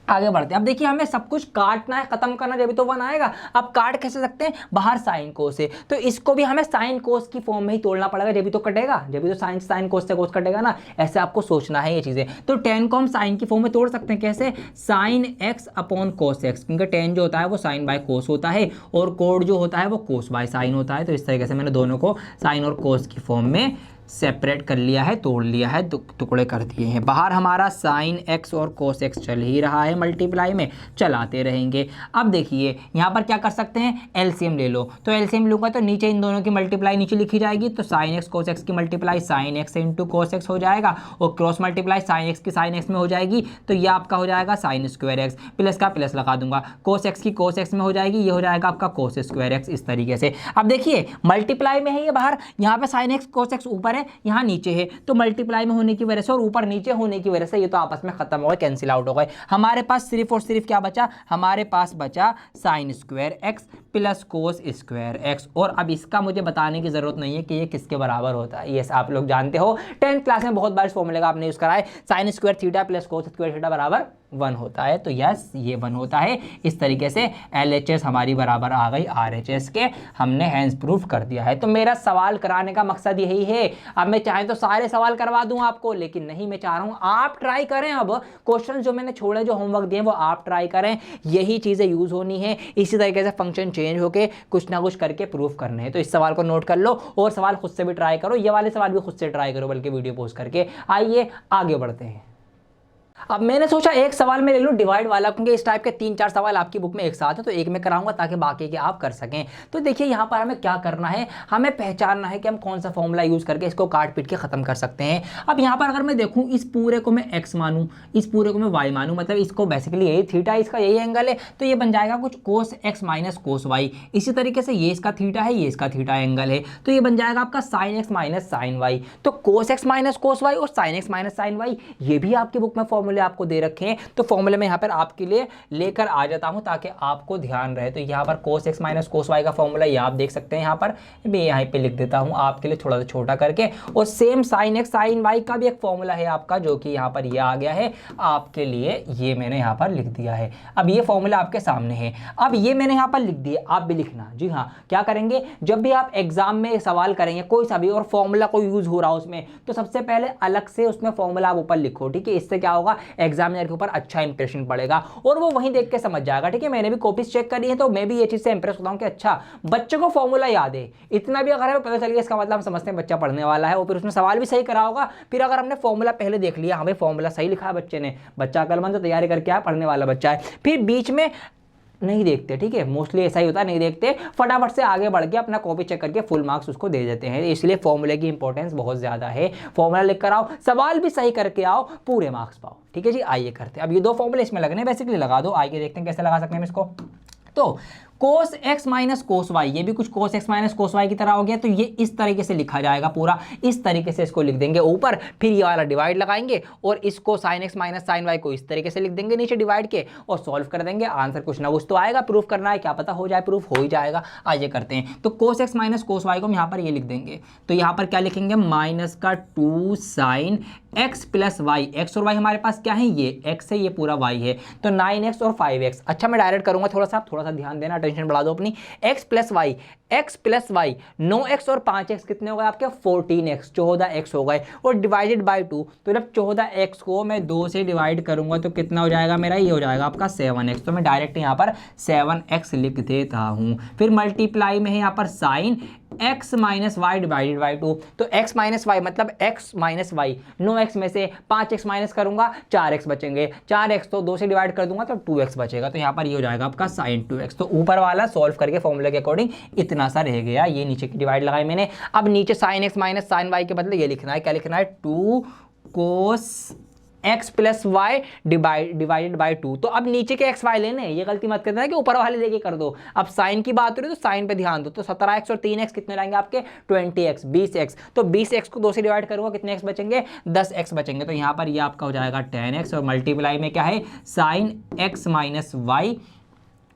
आगे बढ़ते हैं। अब देखिए हमें सब कुछ काटना है, खत्म करना, जब तो 1 आएगा। अब काट कैसे सकते हैं? बाहर साइन कोस से, तो इसको भी हमें साइन कोस की फॉर्म में ही तोड़ना पड़ेगा, जब तो कटेगा, जब तो साइन कोस से कोस कटेगा ना। ऐसे आपको सोचना है ये चीजें। तो tan को हम साइन की फॉर्म में तोड़ सकते हैं। कैसे? साइन x/cos x, क्योंकि tan जो होता है वो साइन बाय कोस होता है, और कोड जो होता है वो कोस बाय साइन होता है। तो इस तरीके से मैंने दोनों को साइन और कोस की फॉर्म में सेपरेट कर लिया है, तोड़ लिया है, टुकड़े कर दिए हैं। बाहर हमारा साइन एक्स और कोस एक्स चल ही रहा है, मल्टीप्लाई में चलाते रहेंगे। अब देखिए यहाँ पर क्या कर सकते हैं? एलसीएम ले लो। तो एलसीएम लूँगा तो नीचे इन दोनों की मल्टीप्लाई नीचे लिखी जाएगी। तो साइन एक्स कोस एक्स की multiply sine x into cos x हो जाएगा, और क्रॉस मल्टीप्लाई साइन एक्स की साइन एक्स में हो जाएगी। तो ये आपका हो जाएगा साइन स्क्वायर एक्स, प्लस का प्लस लगा दूंगा, कोस एक्स की कोस एक्स में हो जाएगी, ये हो जाएगा आपका कोस स्क्वायर एक्स। इस तरीके से अब देखिए मल्टीप्लाई में है ये बाहर, यहाँ पे साइन एक्स कोस एक्स ऊपर है, यहाँ नीचे है, तो मल्टीप्लाई में होने की वजह से और ऊपर नीचे होने की वजह से ये तो आपस में खत्म हो गए, कैंसिल आउट हो गए। हमारे पास सिर्फ और सिर्फ क्या बचा? हमारे पास बचा sine square x plus cos square x. और अब इसका मुझे बताने की जरूरत नहीं है कि ये किसके बराबर होता है, ये आप लोग जानते हो, 10th क्लास में बहुत बार इस फॉर्मूले का आपने यूज करा है। Sine square theta plus cos square theta बराबर 1 होता है। तो यस ये 1 होता है। इस तरीके से LHS हमारी बराबर आ गई RHS के, हमने हैंस प्रूफ कर दिया है। तो मेरा सवाल कराने का मकसद यही है, अब मैं चाहे तो सारे सवाल करवा दूं आपको, लेकिन नहीं, मैं चाह रहा हूं आप ट्राई करें। अब क्वेश्चन जो मैंने छोड़े, जो होमवर्क दिए, वो आप ट्राई करें, यही चीजें यूज होनी है। इसी तरीके से फंक्शन चेंज होके कुछ ना कुछ करके प्रूफ करने हैं। तो इस सवाल को नोट कर लो और सवाल खुद से भी ट्राई करो, ये वाले सवाल भी खुद से ट्राई करो, बल्कि वीडियो पोस्ट करके। आइए आगे बढ़ते हैं। अब मैंने सोचा एक सवाल में ले लूं डिवाइड वाला, क्योंकि इस टाइप के 3-4 सवाल आपकी बुक में एक साथ हैं, तो एक में कराऊंगा ताकि बाकी के आप कर सकें। तो देखिए यहाँ पर हमें क्या करना है, हमें पहचानना है कि हम कौन सा फॉर्मूला यूज करके इसको काट पीट के खत्म कर सकते हैं। अब यहाँ पर अगर मैं देखूँ, इस पूरे को मैं x मानूँ, इस पूरे को मैं y मानूँ, मतलब इसको बेसिकली यही थीटा, इसका यही एंगल है, तो ये बन जाएगा कुछ cos x minus cos y. इसी तरीके से ये इसका थीटा है, ये इसका थीटा एंगल है, तो ये बन जाएगा आपका sin x minus sine Y. तो cos x minus cos y और sin x minus sine y, ये भी आपकी बुक में फॉर्मूले आपको दे रखे हैं। तो फॉर्मूले में यहाँ पर आपके लिए लेकर आ जाता हूँ ताकि आपको ध्यान रहे। तो यहाँ पर cos x minus cos y का फॉर्मूला ये आप देख सकते हैं, यहाँ पर मैं यहाँ पे लिख देता हूँ आपके लिए थोड़ा सा छोटा करके। और same sin x sine y का भी एक फॉर्मूला है आपका, जो कि यहाँ पर ये आ गया है आपके लिए, ये मैंने यहाँ पर लिख दिया है। अब ये फॉर्मूला आपके सामने है, अब ये मैंने यहाँ पर लिख दिया, आप भी लिखना। जी हाँ, क्या करेंगे, जब भी आप एग्जाम में सवाल करेंगे कोई सा भी और फॉर्मूला कोई यूज हो रहा हो उसमें, तो सबसे पहले अलग से उसमें फॉर्मूला आप ऊपर लिखो, ठीक है। इससे क्या होगा, एग्जामिनर के ऊपर अच्छा इंप्रेशन पड़ेगा और वो वहीं देख के समझ जाएगा, ठीक है। मैंने भी कॉपीज चेक करी है, तो मैं भी ये चीज से इंप्रेस होता हूँ कि अच्छा बच्चे को फॉर्मूला याद है। इतना भी अगर हमें पता चल गया, इसका मतलब हम समझते हैं बच्चा पढ़ने वाला है, और फिर उसने सवाल भी सही करा होगा। फिर अगर हमने फॉर्मूला पहले देख लिया, हमें फॉर्मूला सही लिखा है बच्चे ने, बच्चा अकलमंद है, तैयारी करके आया, पढ़ने वाला बच्चा है, फिर बीच में नहीं देखते, ठीक है। मोस्टली ऐसा ही होता है, नहीं देखते, फटाफट से आगे बढ़ के अपना कॉपी चेक करके फुल मार्क्स उसको दे देते हैं। इसलिए फॉर्मूले की इंपॉर्टेंस बहुत ज़्यादा है। फॉर्मूला लिख कर आओ, सवाल भी सही करके आओ, पूरे मार्क्स पाओ, ठीक है जी। आइए करते हैं। अब ये दो फॉर्मूले इसमें लगने, बेसिकली लगा दो। आइए देखते हैं कैसे लगा सकते हैं हम इसको। तो cos x minus cos y, ये भी कुछ cos x minus cos y की तरह हो गया। तो ये इस तरीके से लिखा जाएगा पूरा, इस तरीके से इसको लिख देंगे ऊपर, फिर ये वाला डिवाइड लगाएंगे और इसको sin x minus sine y को इस तरीके से लिख देंगे नीचे डिवाइड के, और सॉल्व कर देंगे। आंसर कुछ ना कुछ तो आएगा, प्रूफ करना है, क्या पता हो जाए, प्रूफ हो ही जाएगा। आइए करते हैं। तो cos x minus cos y को हम यहाँ पर ये लिख देंगे, तो यहाँ पर क्या लिखेंगे, माइनस का 2 sin x plus y. X और वाई हमारे पास क्या है, ये x है, ये पूरा y है, तो 9x और 5x। अच्छा मैं डायरेक्ट करूंगा, थोड़ा सा ध्यान देना, टेंशन बढ़ा दो अपनी। x प्लस वाई, 9x और 5x कितने हो गए आपके, 14x, 14x हो गए, और डिवाइडेड बाय 2। तो जब 14x को मैं 2 से डिवाइड करूंगा तो कितना हो जाएगा मेरा, ये हो जाएगा आपका 7x। तो मैं डायरेक्ट यहाँ पर 7x लिख देता हूँ। फिर मल्टीप्लाई में है यहाँ पर sine x minus y divided by 2। तो x माइनस वाई मतलब x माइनस वाई, 9x में से 5x माइनस करूंगा 4x बचेंगे, 4x तो 2 से डिवाइड कर दूंगा तो 2x बचेगा। तो यहाँ पर ये हो जाएगा आपका साइन 2x। तो ऊपर वाला सॉल्व करके फॉर्मूले के अकॉर्डिंग इतना सा रह गया, ये नीचे की डिवाइड लगाई मैंने। अब नीचे sine x minus sine y के बदले ये लिखना है, क्या लिखना है, 2 cos x plus y divided by 2। तो अब नीचे के एक्स वाई लेने, ये गलती मत करना कि ऊपर वाले लेके कर दो। अब साइन की बात हो रही है तो साइन पे ध्यान दो। तो 17x और 3x कितने रहेंगे आपके, 20x, 20x। तो 20x को 2 से डिवाइड करूंगा, कितने x बचेंगे, 10x बचेंगे। तो यहाँ पर ये आपका हो जाएगा 10x, और मल्टीप्लाई में क्या है, साइन x माइनस वाई,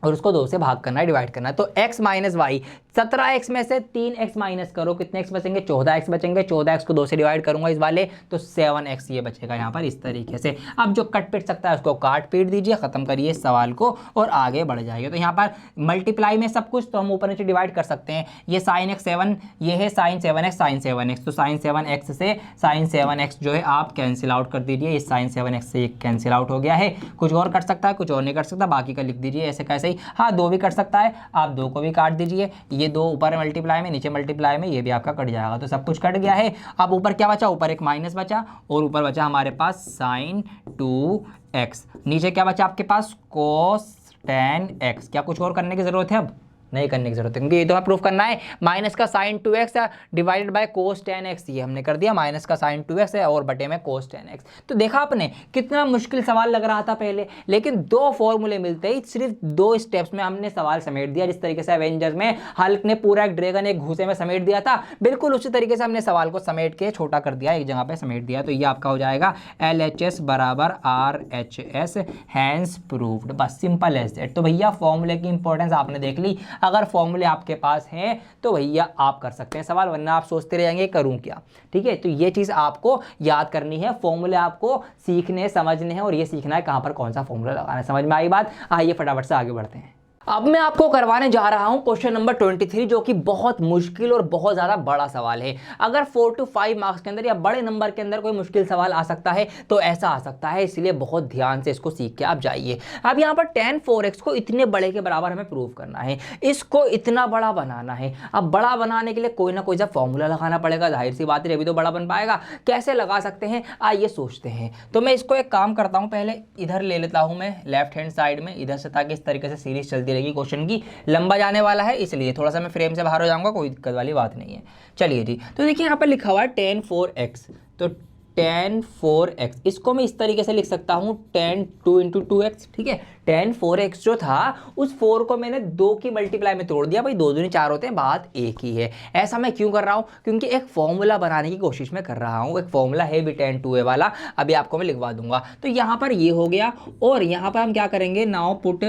और उसको 2 से भाग करना है, डिवाइड करना है। तो x माइनस वाई, 17x में से 3x माइनस करो, कितने x बचेंगे, 14x बचेंगे। 14x को 2 से डिवाइड करूंगा इस वाले, तो 7x ये बचेगा यहाँ पर इस तरीके से। अब जो कट पीट सकता है उसको काट पीट दीजिए, खत्म करिए इस सवाल को और आगे बढ़ जाइए। तो यहाँ पर मल्टीप्लाई में सब कुछ तो हम ऊपर नीचे डिवाइड कर सकते हैं। ये साइन x 7, ये है साइन 7x, साइन 7x। तो साइन 7x से साइन 7x जो है आप कैंसिल आउट कर दीजिए, इस साइन 7x से कैंसिल आउट हो गया है। कुछ और कर सकता है, कुछ और नहीं कर सकता, बाकी का लिख दीजिए ऐसे कैसे ही। हाँ 2 भी कर सकता है, आप 2 को भी काट दीजिए, ये 2 ऊपर मल्टीप्लाई में, नीचे मल्टीप्लाई में, ये भी आपका कट जाएगा। तो सब कुछ कट गया है। अब ऊपर क्या बचा, ऊपर एक माइनस बचा, और ऊपर बचा हमारे पास साइन 2x। नीचे क्या बचा आपके पास, cos 10x। क्या कुछ और करने की जरूरत है, अब नहीं करने की जरूरत है, क्योंकि ये तो हमें प्रूफ करना है। माइनस का sign 2x divided by cos 10x, ये हमने कर दिया। माइनस का साइन 2x है और बटे में cos 10x। तो देखा आपने कितना मुश्किल सवाल लग रहा था पहले, लेकिन 2 फॉर्मूले मिलते ही सिर्फ 2 स्टेप्स में हमने सवाल समेट दिया। जिस तरीके से एवेंजर्स में हल्क ने पूरा एक ड्रैगन एक घूसे में समेट दिया था, बिल्कुल उसी तरीके से हमने सवाल को समेट के छोटा कर दिया, एक जगह पे समेट दिया। तो ये आपका हो जाएगा LHS बराबर RHS, हैंस प्रूव्ड। बस सिंपल एज दैट। तो भैया फॉर्मूले की इंपॉर्टेंस आपने देख ली। अगर फॉर्मूले आपके पास हैं तो भैया आप कर सकते हैं सवाल, वरना आप सोचते रह जाएंगे करूं क्या। ठीक है, तो ये चीज आपको याद करनी है। फॉर्मूले आपको सीखने समझने हैं, और ये सीखना है कहां पर कौन सा फॉर्मूला लगाना है। समझ में आई बात? आइए फटाफट से आगे बढ़ते हैं। अब मैं आपको करवाने जा रहा हूं क्वेश्चन नंबर 23, जो कि बहुत मुश्किल और बहुत ज़्यादा बड़ा सवाल है। अगर 4 to 5 मार्क्स के अंदर या बड़े नंबर के अंदर कोई मुश्किल सवाल आ सकता है तो ऐसा आ सकता है, इसलिए बहुत ध्यान से इसको सीख के आप जाइए। अब यहाँ पर tan 4x को इतने बड़े के बराबर हमें प्रूव करना है, इसको इतना बड़ा बनाना है। अब बड़ा बनाने के लिए कोई ना कोई सा फॉर्मूला लगाना पड़ेगा, जाहिर सी बात है, अभी तो बड़ा बन पाएगा। कैसे लगा सकते हैं आइए सोचते हैं। तो मैं इसको एक काम करता हूँ, पहले इधर ले लेता हूँ मैं लेफ्ट हैंड साइड में इधर से, ताकि इस तरीके से सीरीज चलती रहेगी। क्वेश्चन की लंबा जाने वाला है इसलिए थोड़ा सा मैं फ्रेम से बाहर हो जाऊंगा, कोई दिक्कत वाली बात नहीं है। चलिए जी, तो देखिए यहाँ पर लिखा हुआ है tan 4x, तो tan 4x इसको मैं इस तरीके से लिख सकता हूँ tan 2 × 2x, ठीक है। tan 4x जो था उस 4 को मैंने 2 की मल्टीप्लाई में तोड़ दिया, भाई 2 दूनी 4 होते हैं, बात एक ही है। ऐसा मैं क्यों कर रहा हूँ? क्योंकि एक फॉर्मूला बनाने की कोशिश में कर रहा हूँ, एक फॉर्मूला है भी tan 2a वाला, अभी आपको मैं लिखवा दूंगा। तो यहाँ पर ये हो गया, और यहाँ पर हम क्या करेंगे, नाउ पुट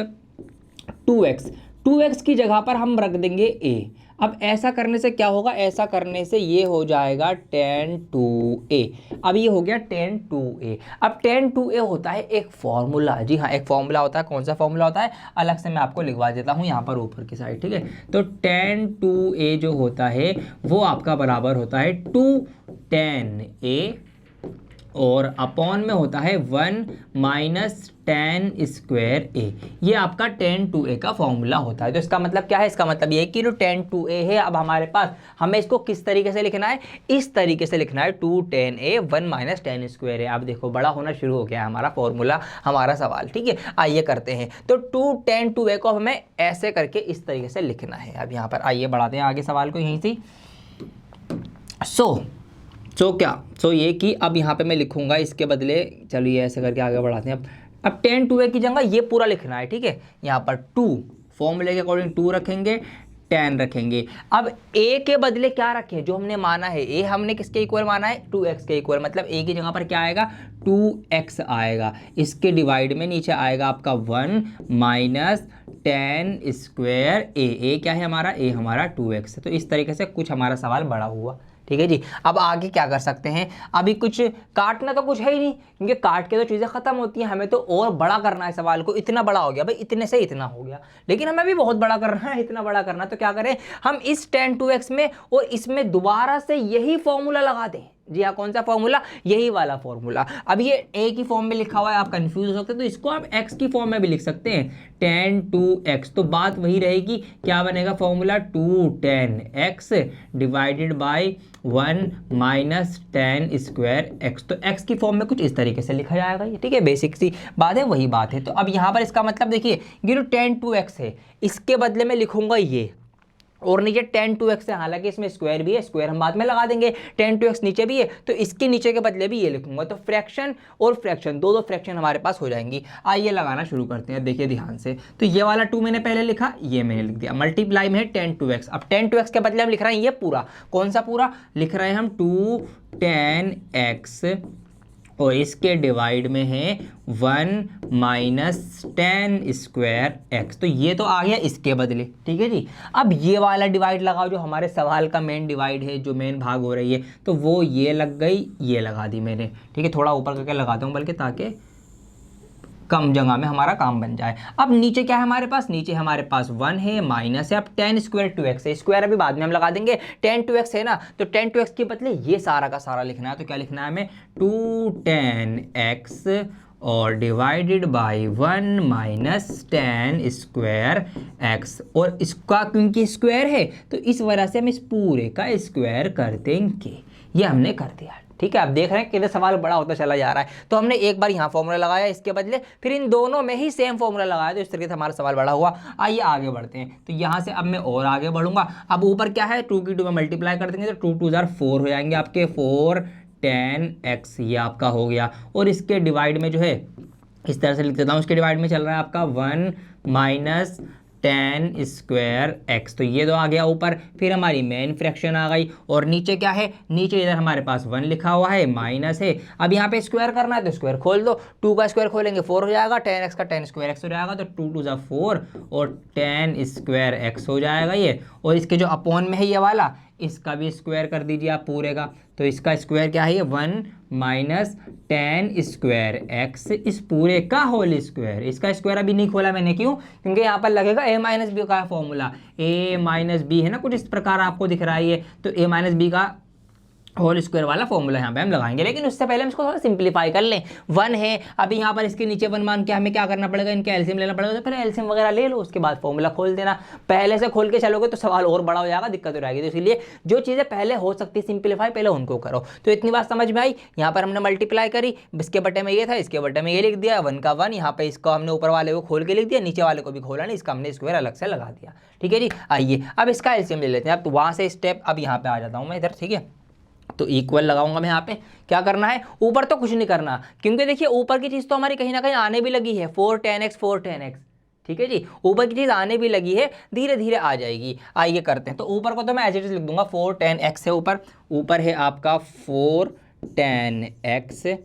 2x की जगह पर हम रख देंगे a। अब ऐसा करने से क्या होगा, ऐसा करने से ये हो जाएगा tan 2a। अब ये हो गया tan 2a। अब tan 2a होता है एक फॉर्मूला, जी हाँ एक फॉर्मूला होता है। कौन सा फॉर्मूला होता है, अलग से मैं आपको लिखवा देता हूँ यहाँ पर ऊपर की साइड, ठीक है। तो tan 2a जो होता है वो आपका बराबर होता है 2 tan a, और अपॉन में होता है 1 माइनस tan स्क्वायर a। ये आपका tan 2a का फॉर्मूला होता है। तो इसका मतलब क्या है, इसका मतलब ये कि जो tan 2a है अब हमारे पास, हमें इसको किस तरीके से लिखना है, इस तरीके से लिखना है 2 tan a 1 minus tan square a। अब देखो बड़ा होना शुरू हो गया है हमारा फॉर्मूला, हमारा सवाल, ठीक है। आइए करते हैं। तो 2 tan 2a को हमें ऐसे करके इस तरीके से लिखना है। अब यहाँ पर आइए बढ़ाते हैं आगे सवाल को यहीं से। सो ये कि अब यहाँ पे मैं लिखूंगा इसके बदले, चलिए ऐसे करके आगे बढ़ाते हैं। अब tan 2a की जगह ये पूरा लिखना है, ठीक है। यहाँ पर 2 फॉर्मूले के अकॉर्डिंग 2 रखेंगे, tan रखेंगे। अब a के बदले क्या रखें, जो हमने माना है a हमने किसके इक्वल माना है, 2x के इक्वल। मतलब a की जगह पर क्या आएगा, 2x आएगा। इसके डिवाइड में नीचे आएगा आपका 1 माइनस tan स्क्वायर a। क्या है हमारा, a हमारा 2x है। तो इस तरीके से कुछ हमारा सवाल बड़ा हुआ, ठीक है जी। अब आगे क्या कर सकते हैं, अभी कुछ काटना तो कुछ है ही नहीं, क्योंकि काट के तो चीज़ें ख़त्म होती हैं। हमें तो और बड़ा करना है सवाल को, इतना बड़ा हो गया भाई, इतने से इतना हो गया, लेकिन हमें भी बहुत बड़ा करना है, इतना बड़ा करना है। तो क्या करें, हम इस tan 2x में और इसमें दोबारा से यही फॉर्मूला लगा दें। जी हाँ, कौन सा फॉर्मूला, यही वाला फॉर्मूला। अब ये a की फॉर्म में लिखा हुआ है, आप कंफ्यूज हो सकते हैं, तो इसको आप x की फॉर्म में भी लिख सकते हैं, tan 2x। तो बात वही रहेगी, क्या बनेगा formula, 2 tan x divided by 1 minus tan square x। तो x की फॉर्म में कुछ इस तरीके से लिखा जाएगा ये, ठीक है। बेसिक सी बात है, वही बात है। तो अब यहाँ पर इसका मतलब देखिए, ये जो tan 2x है इसके बदले में लिखूंगा ये, और नीचे tan 2x है, हालांकि इसमें स्क्वायर भी है, स्क्वायर हम बाद में लगा देंगे। tan 2x नीचे भी है तो इसके नीचे के बदले भी ये लिखूंगा। तो फ्रैक्शन और फ्रैक्शन, दो फ्रैक्शन हमारे पास हो जाएंगी। आइए लगाना शुरू करते हैं, देखिए ध्यान से। तो ये वाला 2 मैंने पहले लिखा, ये मैंने लिख दिया, मल्टीप्लाई में है tan 2x। अब tan 2x के बदले हम लिख रहे हैं ये पूरा, कौन सा पूरा लिख रहे हैं हम, 2 tan x, और इसके डिवाइड में है 1 माइनस tan स्क्वायर x। तो ये तो आ गया इसके बदले, ठीक है जी। अब ये वाला डिवाइड लगाओ, जो हमारे सवाल का मेन डिवाइड है, जो मेन भाग हो रही है, तो वो ये लग गई, ये लगा दी मैंने, ठीक है। थोड़ा ऊपर करके लगाता हूँ बल्कि, ताकि कम जगह में हमारा काम बन जाए। अब नीचे क्या है हमारे पास, नीचे हमारे पास 1 है, माइनस है, अब tan स्क्वायर 2x है, स्क्वायर अभी बाद में हम लगा देंगे, tan 2x है ना, तो tan 2x के बदले ये सारा का सारा लिखना है। तो क्या लिखना है हमें, 2 tan x और divided by 1 minus tan square x। और इसका क्योंकि स्क्वायर है तो इस वजह से हम इस पूरे का स्क्वायर कर देंगे, ये हमने कर दिया, ठीक है। आप देख रहे हैं किधर सवाल बड़ा होता चला जा रहा है। तो हमने एक बार यहाँ फॉर्मूला लगाया इसके बदले, फिर इन दोनों में ही सेम फॉर्मूला लगाया, तो इस तरीके से हमारा सवाल बड़ा हुआ। आइए आगे बढ़ते हैं। तो यहाँ से अब मैं और आगे बढ़ूंगा। अब ऊपर क्या है, 2 की 2 में मल्टीप्लाई कर देंगे, तो 2 2 जार 4 हो जाएंगे आपके, 4 tan x ये आपका हो गया। और इसके डिवाइड में जो है इस तरह से लिख देता हूँ, इसके डिवाइड में चल रहा है आपका 1 माइनस tan स्क्वायर x। तो ये तो आ गया ऊपर, फिर हमारी मेन फ्रैक्शन आ गई, और नीचे क्या है, नीचे इधर हमारे पास 1 लिखा हुआ है, माइनस है। अब यहाँ पे स्क्वायर करना है तो स्क्वायर खोल दो, 2 का स्क्वायर खोलेंगे 4 हो जाएगा, tan x का tan स्क्वायर x हो जाएगा, तो 2 2 4 और tan स्क्वायर x हो जाएगा ये। और इसके जो अपॉन में है ये वाला, इसका भी स्क्वायर कर दीजिए आप पूरे का। तो इसका स्क्वायर क्या है, 1 माइनस टेन स्क्वायर एक्स इस पूरे का होल स्क्वायर। इसका स्क्वायर अभी नहीं खोला मैंने, क्यों? क्योंकि यहाँ पर लगेगा a माइनस बी का फॉर्मूला, a माइनस बी है ना, कुछ इस प्रकार आपको दिख रहा है ये, तो a माइनस बी का होल स्क्वायर वाला फॉर्मूला यहाँ पे हम लगाएंगे। लेकिन उससे पहले हम इसको थोड़ा सिंप्लीफाई कर लें। 1 है, अभी यहाँ पर इसके नीचे 1 मान के हमें क्या करना पड़ेगा, इनके एलसीएम लेना पड़ेगा। तो पहले एलसीएम वगैरह ले लो, उसके बाद फॉर्मूला खोल देना। पहले से खोल के चलोगे तो सवाल और बड़ा हो जाएगा, दिक्कत हो जाएगी। तो इसलिए जो चीज़ें पहले हो सकती है सिंप्लीफाई, पहले उनको करो। तो इतनी बात समझ में आई। यहाँ पर हमने मल्टीप्लाई करी, इसके बटे में ये था, इसके बटे में ये लिख दिया, 1 का 1। यहाँ पे इसको हमने ऊपर वाले को खोल के लिख दिया, नीचे वाले को भी खोला नहीं, इसका हमने स्क्वायर अलग से लगा दिया। ठीक है जी। आइए अब इसका एलसीएम ले लेते हैं। अब तो वहाँ से स्टेप अब यहाँ पे आ जाता हूँ मैं इधर। ठीक है, तो इक्वल लगाऊंगा मैं यहाँ पे। क्या करना है, ऊपर तो कुछ नहीं करना, क्योंकि देखिए ऊपर की चीज़ तो हमारी कहीं ना कहीं आने भी लगी है, 4 tan x 4 tan x। ठीक है जी, ऊपर की चीज़ आने भी लगी है, धीरे धीरे आ जाएगी। आइए करते हैं। तो ऊपर को तो मैं एज इट इज लिख दूंगा, 4 tan x है ऊपर। ऊपर है आपका 4 tan x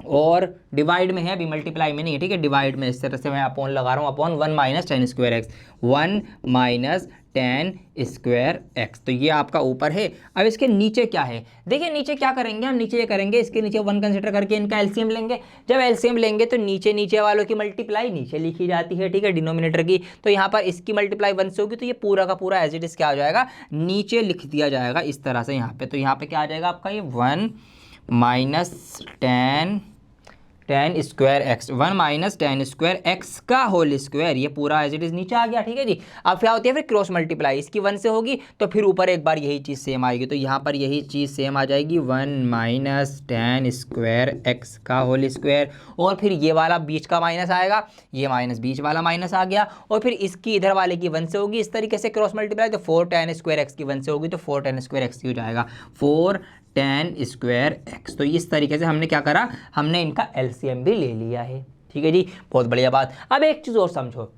और डिवाइड में है, अभी मल्टीप्लाई में नहीं है। ठीक है, डिवाइड में इस तरह से मैं अपॉन लगा रहा हूँ, upon 1 minus ten square x, 1 minus ten square x. तो ये आपका ऊपर है। अब इसके नीचे क्या है, देखिए नीचे क्या करेंगे हम, नीचे ये करेंगे, इसके नीचे 1 कंसिडर करके इनका एलसीएम लेंगे। जब एलसीएम लेंगे तो नीचे नीचे वालों की मल्टीप्लाई नीचे लिखी जाती है। ठीक है, डिनोमिनेटर की। तो यहाँ पर इसकी मल्टीप्लाई 1 से होगी, तो ये पूरा का पूरा एज इट इज क्या हो जाएगा, नीचे लिख दिया जाएगा इस तरह से यहाँ पे। तो यहाँ पे क्या आ जाएगा आपका, ये 1 minus ten square x, 1 minus ten square x का होल स्क्वायर, ये पूरा एज इट इज नीचे आ गया। ठीक है जी। अब क्या होती है फिर क्रॉस मल्टीप्लाई, इसकी 1 से होगी तो फिर ऊपर एक बार यही चीज़ सेम आएगी। तो यहाँ पर यही चीज़ सेम आ जाएगी, 1 माइनस टेन स्क्वायर एक्स का होल स्क्वायर। और फिर ये वाला बीच का माइनस आएगा, ये माइनस बीच वाला माइनस आ गया। और फिर इसकी इधर वाले की 1 से होगी, इस तरीके से क्रॉस मल्टीप्लाई। तो 4 tan स्क्वायर एक्स की 1 से होगी, तो 4 tan स्क्वायर एक्स की हो जाएगा 4 tan स्क्वायर एक्स। तो इस तरीके से हमने क्या करा, हमने इनका एलसीएम भी ले लिया है। ठीक है जी, बहुत बढ़िया बात। अब एक चीज़ और समझो,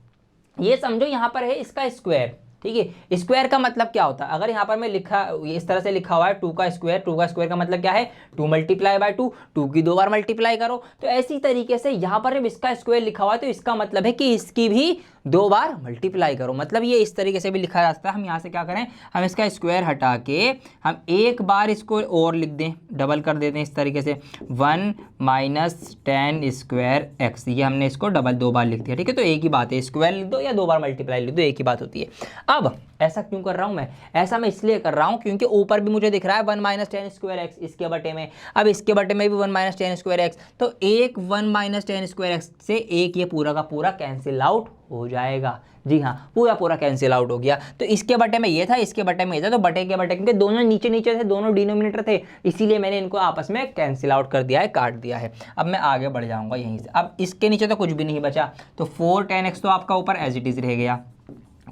ये समझो यहाँ पर है इसका स्क्वायर। ठीक है, स्क्वायर का मतलब क्या होता है, अगर यहाँ पर मैं लिखा इस तरह से लिखा हुआ है 2 का स्क्वायर, 2 का स्क्वायर का मतलब क्या है, 2 मल्टीप्लाई बाय 2, 2 की 2 बार मल्टीप्लाई करो। तो ऐसी तरीके से यहाँ पर जब इसका स्क्वायर लिखा हुआ है तो इसका मतलब है कि इसकी भी 2 बार मल्टीप्लाई करो। मतलब ये इस तरीके से भी लिखा जा सकता है। हम यहाँ से क्या करें, हम इसका स्क्वायर हटा के हम एक बार इसको और लिख दें, डबल कर देते हैं इस तरीके से, 1 माइनस टेन स्क्वायर एक्स। ये हमने इसको डबल 2 बार लिख दिया। ठीक है, तो एक ही बात है, स्क्वायर लिख दो या 2 बार मल्टीप्लाई लिख दो, एक ही बात होती है। अब ऐसा क्यों कर रहा हूं मैं, ऐसा मैं इसलिए कर रहा हूं क्योंकि ऊपर भी मुझे दिख रहा है 1 माइनस टेन स्क्वायर एक्स इसके बटे में। अब इसके बटे में भी 1 माइनस टेन स्क्वायर एक्स, तो एक 1 माइनस टेन स्क्वायर एक्स से एक ये पूरा का पूरा कैंसिल आउट हो जाएगा। जी हाँ, पूरा पूरा कैंसिल आउट हो गया। तो इसके बटे में ये था, इसके बटे में ये था, तो बटे के बटे, क्योंकि दोनों नीचे नीचे थे, दोनों डिनोमिनेटर थे, इसीलिए मैंने इनको आपस में कैंसिल आउट कर दिया है, काट दिया है। अब मैं आगे बढ़ जाऊंगा यहीं से। अब इसके नीचे तो कुछ भी नहीं बचा, तो 4 tan x तो आपका ऊपर एज इट इज रह गया,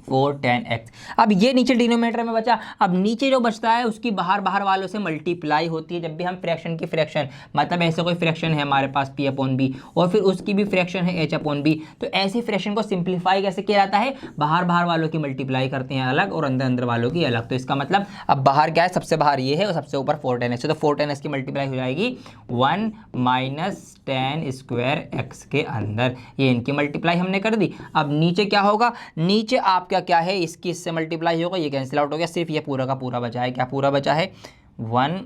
4 tan x। अब ये नीचे डिनोमिनेटर में बचा, अब नीचे जो बचता है उसकी बाहर बाहर वालों से मल्टीप्लाई होती है। जब भी हम फ्रैक्शन की फ्रैक्शन, मतलब ऐसे कोई फ्रैक्शन है हमारे पास p अपॉन बी और फिर उसकी भी फ्रैक्शन है h अपॉन बी, तो ऐसी फ्रैक्शन को सिंप्लीफाई कैसे किया जाता है, बाहर बाहर वालों की मल्टीप्लाई करते हैं अलग और अंदर अंदर वालों की अलग। तो इसका मतलब अब बाहर क्या है, सबसे बाहर ये है और सबसे ऊपर 4 tan x है, तो 4 tan x की मल्टीप्लाई हो जाएगी 1 माइनस टेन स्क्वायर एक्स के अंदर। ये इनकी मल्टीप्लाई हमने कर दी। अब नीचे क्या होगा, नीचे आपका क्या है, इसकी इससे मल्टीप्लाई होगा, ये कैंसिल आउट हो गया, सिर्फ ये पूरा का पूरा बचा है। क्या पूरा बचा है, 1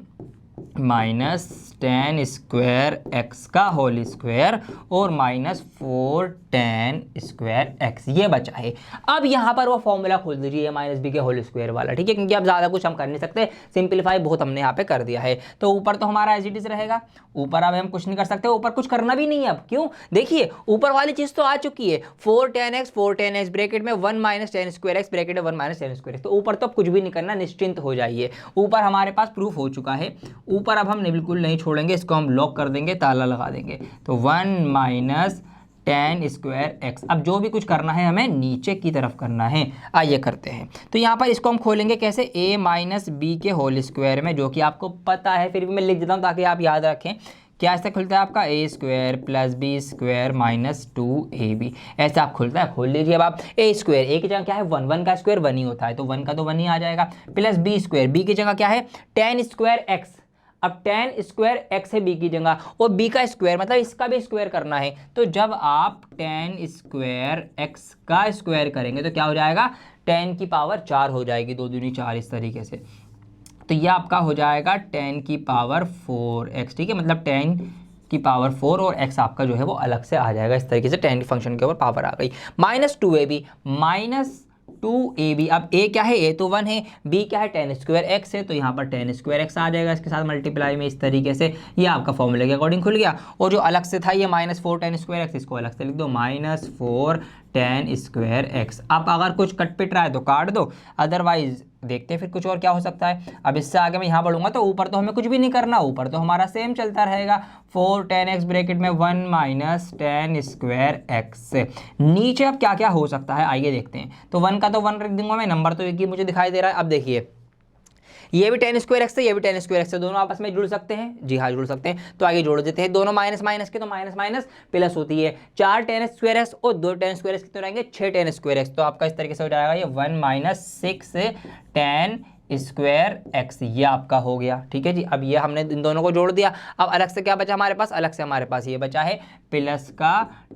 माइनस टेन स्क्वायर एक्स का होल स्क्वायर और माइनस 4 tan स्क्वायर एक्स, ये बचा है। अब यहाँ पर वो फॉर्मूला खोल दीजिए a माइनस बी के होल स्क्वायर वाला। ठीक है, क्योंकि अब ज़्यादा कुछ हम कर नहीं सकते, सिंप्लीफाई बहुत हमने यहाँ पे कर दिया है। तो ऊपर तो हमारा एज इट इज रहेगा, ऊपर अब हम कुछ नहीं कर सकते, ऊपर कुछ करना भी नहीं है। अब क्यों, देखिए ऊपर वाली चीज़ तो आ चुकी है, 4 tan x ब्रैकेट में 1 minus ten square x bracket में 1 माइनस टेन स्क्वायर एक्स। तो ऊपर तो अब कुछ भी नहीं करना, निश्चिंत हो जाइए, ऊपर हमारे पास प्रूफ हो चुका है। ऊपर अब हम बिल्कुल नहीं छोड़ेंगे, इसको हम लॉक कर देंगे, ताला लगा देंगे। तो 1 माइनस टेन स्क्वायर एक्स। अब जो भी कुछ करना है हमें नीचे की तरफ करना है, आइए करते हैं। तो यहाँ पर इसको हम खोलेंगे कैसे, a माइनस बी के होल स्क्वायर में, जो कि आपको पता है, फिर भी मैं लिख देता हूँ ताकि आप याद रखें। क्या ऐसा खुलता है आपका, a square plus b square minus 2ab, ऐसा आप खुलता है। खोल लीजिए अब आप, a स्क्वायर, a की जगह क्या है 1, 1 का स्क्वायर 1 ही होता है, तो 1 का तो 1 ही आ जाएगा, प्लस बी स्क्वायर, b की जगह क्या है टेन स्क्वायर एक्स। अब tan स्क्वायर x है b की जगह, और b का स्क्वायर मतलब इसका भी स्क्वायर करना है। तो जब आप tan स्क्वायर x का स्क्वायर करेंगे तो क्या हो जाएगा, tan की पावर 4 हो जाएगी, 2 दूनी 4 इस तरीके से। तो ये आपका हो जाएगा 10 की पावर 4x, ठीक है, मतलब 10 की पावर 4 और x आपका जो है वो अलग से आ जाएगा। इस तरीके से 10 फंक्शन के ऊपर पावर आ गई। -2ab, -2ab। अब a क्या है, a तो 1 है, b क्या है, 10 स्क्वायर x है, तो यहाँ पर 10 स्क्वायर x आ जाएगा इसके साथ मल्टीप्लाई में। इस तरीके से ये आपका फॉर्मूले के अकॉर्डिंग खुल गया। और जो अलग से था ये -4 10 स्क्वायर x, इसको अलग से लिख दो, -4 10 स्क्वायर x। अब अगर कुछ कट पिट रहा है तो काट दो, अदरवाइज देखते हैं फिर कुछ और क्या हो सकता है। अब इससे आगे मैं यहाँ बढ़ूंगा तो ऊपर तो हमें कुछ भी नहीं करना, ऊपर तो हमारा सेम चलता रहेगा, 4 10x ब्रैकेट में 1 - 10 स्क्वायर x। नीचे अब क्या क्या हो सकता है आइए देखते हैं। तो 1 का तो 1 रख दूंगा मैं, नंबर तो एक ही मुझे दिखाई दे रहा है। अब देखिए ये भी 10 स्क्वायर एक्स है, ये भी 10 स्क्वायर एक्स है, दोनों आपस में जुड़ सकते हैं, जी हाँ जुड़ सकते हैं। तो आगे जोड़ देते हैं, दोनों माइनस माइनस के, तो माइनस माइनस प्लस होती है। 4 10 स्क्वायर एक्स और 2 10 स्क्वायर एक्स कितने रहेंगे, 6 10 स्क्वायर एक्स। तो आपका इस तरीके से हो जाएगा ये 1 - 6 10 स्क्वायर एक्स, ये आपका हो गया, ठीक है जी। अब ये हमने इन दोनों को जोड़ दिया। अब अलग से क्या बचा हमारे पास, अलग से हमारे पास ये बचा है प्लस का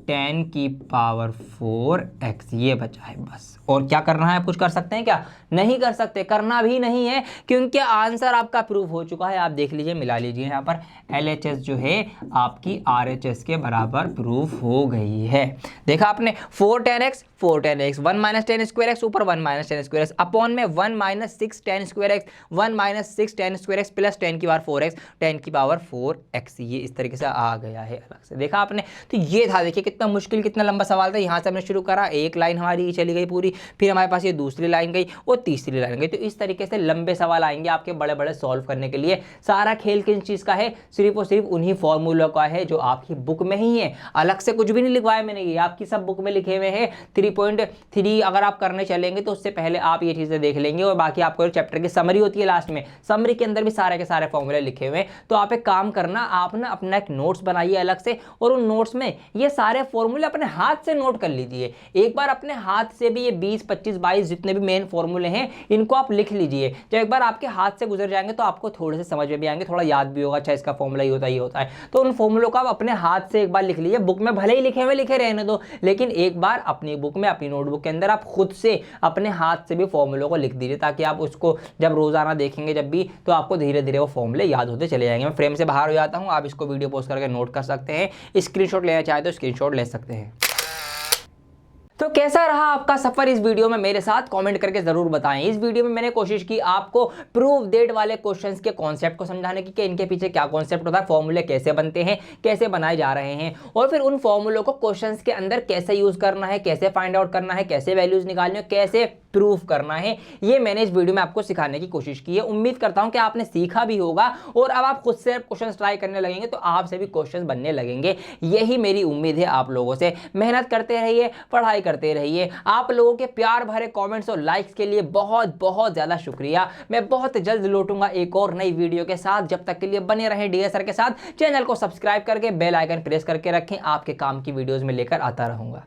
10 की पावर 4x, ये बचा है बस। और क्या करना है, आप कुछ कर सकते हैं क्या, नहीं कर सकते, करना भी नहीं है क्योंकि आंसर आपका प्रूव हो चुका है। आप देख लीजिए, मिला लीजिए, यहाँ पर LHS जो है आपकी RHS के बराबर प्रूफ हो गई है। देखा आपने, 4 10x 4 10x, 1 - 10 स्क्वायर एक्स, ऊपर 1 - 10 स्क्वायर एक्स, अपॉन में 1 - 6 10 square x, 1 - 6 10 square x plus 10 की पावर 4x, 10 की पावर 4x, ये इस तरीके से आ गया है अलग से। देखा आपने, तो ये था, देखिए कितना मुश्किल कितना लंबा सवाल था। यहाँ से हमने शुरू करा, एक लाइन हमारी चली गई पूरी, फिर हमारे पास ये दूसरी लाइन गई और तीसरी लाइन गई। तो इस तरीके से लंबे सवाल आएंगे आपके बड़े बड़े सॉल्व करने के लिए। सारा खेल किस चीज़ का है, सिर्फ और सिर्फ उन्हीं फॉर्मूलों का है जो आपकी बुक में ही है, अलग से कुछ भी नहीं लिखवाया मैंने, ये आपकी सब बुक में लिखे हुए हैं। 3.3 अगर आप करने चलेंगे तो उससे पहले आप ये चीज़ें देख लेंगे, और बाकी आपको चैप्टर की समरी होती है लास्ट में, समरी के अंदर भी सारे के सारे फॉर्मूले लिखे हुए हैं। तो आप एक काम करना, आप ना अपना एक नोट्स बनाइए अलग से, और उन नोट्स में ये सारे फॉर्मूले अपने हाथ से नोट कर लीजिए। एक बार अपने हाथ से भी ये 20 25 22 जितने भी मेन फॉर्मूले हैं इनको आप लिख लीजिए। जब एक बार आपके हाथ से गुजर जाएंगे तो आपको थोड़े से समझ में भी आएंगे, थोड़ा याद भी होगा, अच्छा इसका फॉर्मूला ये होता है, ये होता है। तो उन फॉर्मूलों को आप अपने हाथ से एक बार लिख लीजिए। बुक में भले ही लिखे हुए लिखे रहने दो, लेकिन एक बार अपनी बुक में, अपनी नोटबुक के अंदर आप खुद से अपने हाथ से भी फॉर्मूलों को लिख दीजिए, ताकि आप उसको जब रोजाना देखेंगे जब भी, तो आपको धीरे धीरे वो फॉर्मूले याद होते चले जाएंगे। मैं फ्रेम से बाहर हो जाता हूँ, आप इसको वीडियो पोस्ट करके नोट कर सकते हैं, स्क्रीनशॉट लेना चाहे तो स्क्रीनशॉट ले सकते हैं। तो कैसा रहा आपका सफर इस वीडियो में, मेरे साथ कमेंट करके जरूर बताएं। इस वीडियो में मैंने कोशिश की आपको प्रूफ डेट वाले क्वेश्चंस के कॉन्सेप्ट को समझाने की, कि इनके पीछे क्या कॉन्सेप्ट होता है, फॉर्मूले कैसे बनते हैं, कैसे बनाए जा रहे हैं, और फिर उन फॉर्मूलों को क्वेश्चंस के अंदर कैसे यूज करना है, कैसे फाइंड आउट करना है, कैसे वैल्यूज निकालनी है, कैसे प्रूफ करना है, ये मैंने इस वीडियो में आपको सिखाने की कोशिश की है। उम्मीद करता हूं कि आपने सीखा भी होगा, और अब आप खुद से क्वेश्चंस ट्राई करने लगेंगे तो आपसे भी क्वेश्चंस बनने लगेंगे। यही मेरी उम्मीद है आप लोगों से। मेहनत करते रहिए, पढ़ाई करते रहिए। आप लोगों के प्यार भरे कमेंट्स और लाइक्स के लिए बहुत बहुत ज्यादा शुक्रिया। मैं बहुत जल्द लौटूंगा एक और नई वीडियो के साथ। जब तक के लिए बने रहें DSR के साथ। चैनल को सब्सक्राइब करके बेल आइकन प्रेस करके रखें, आपके काम की वीडियोस में लेकर आता रहूंगा।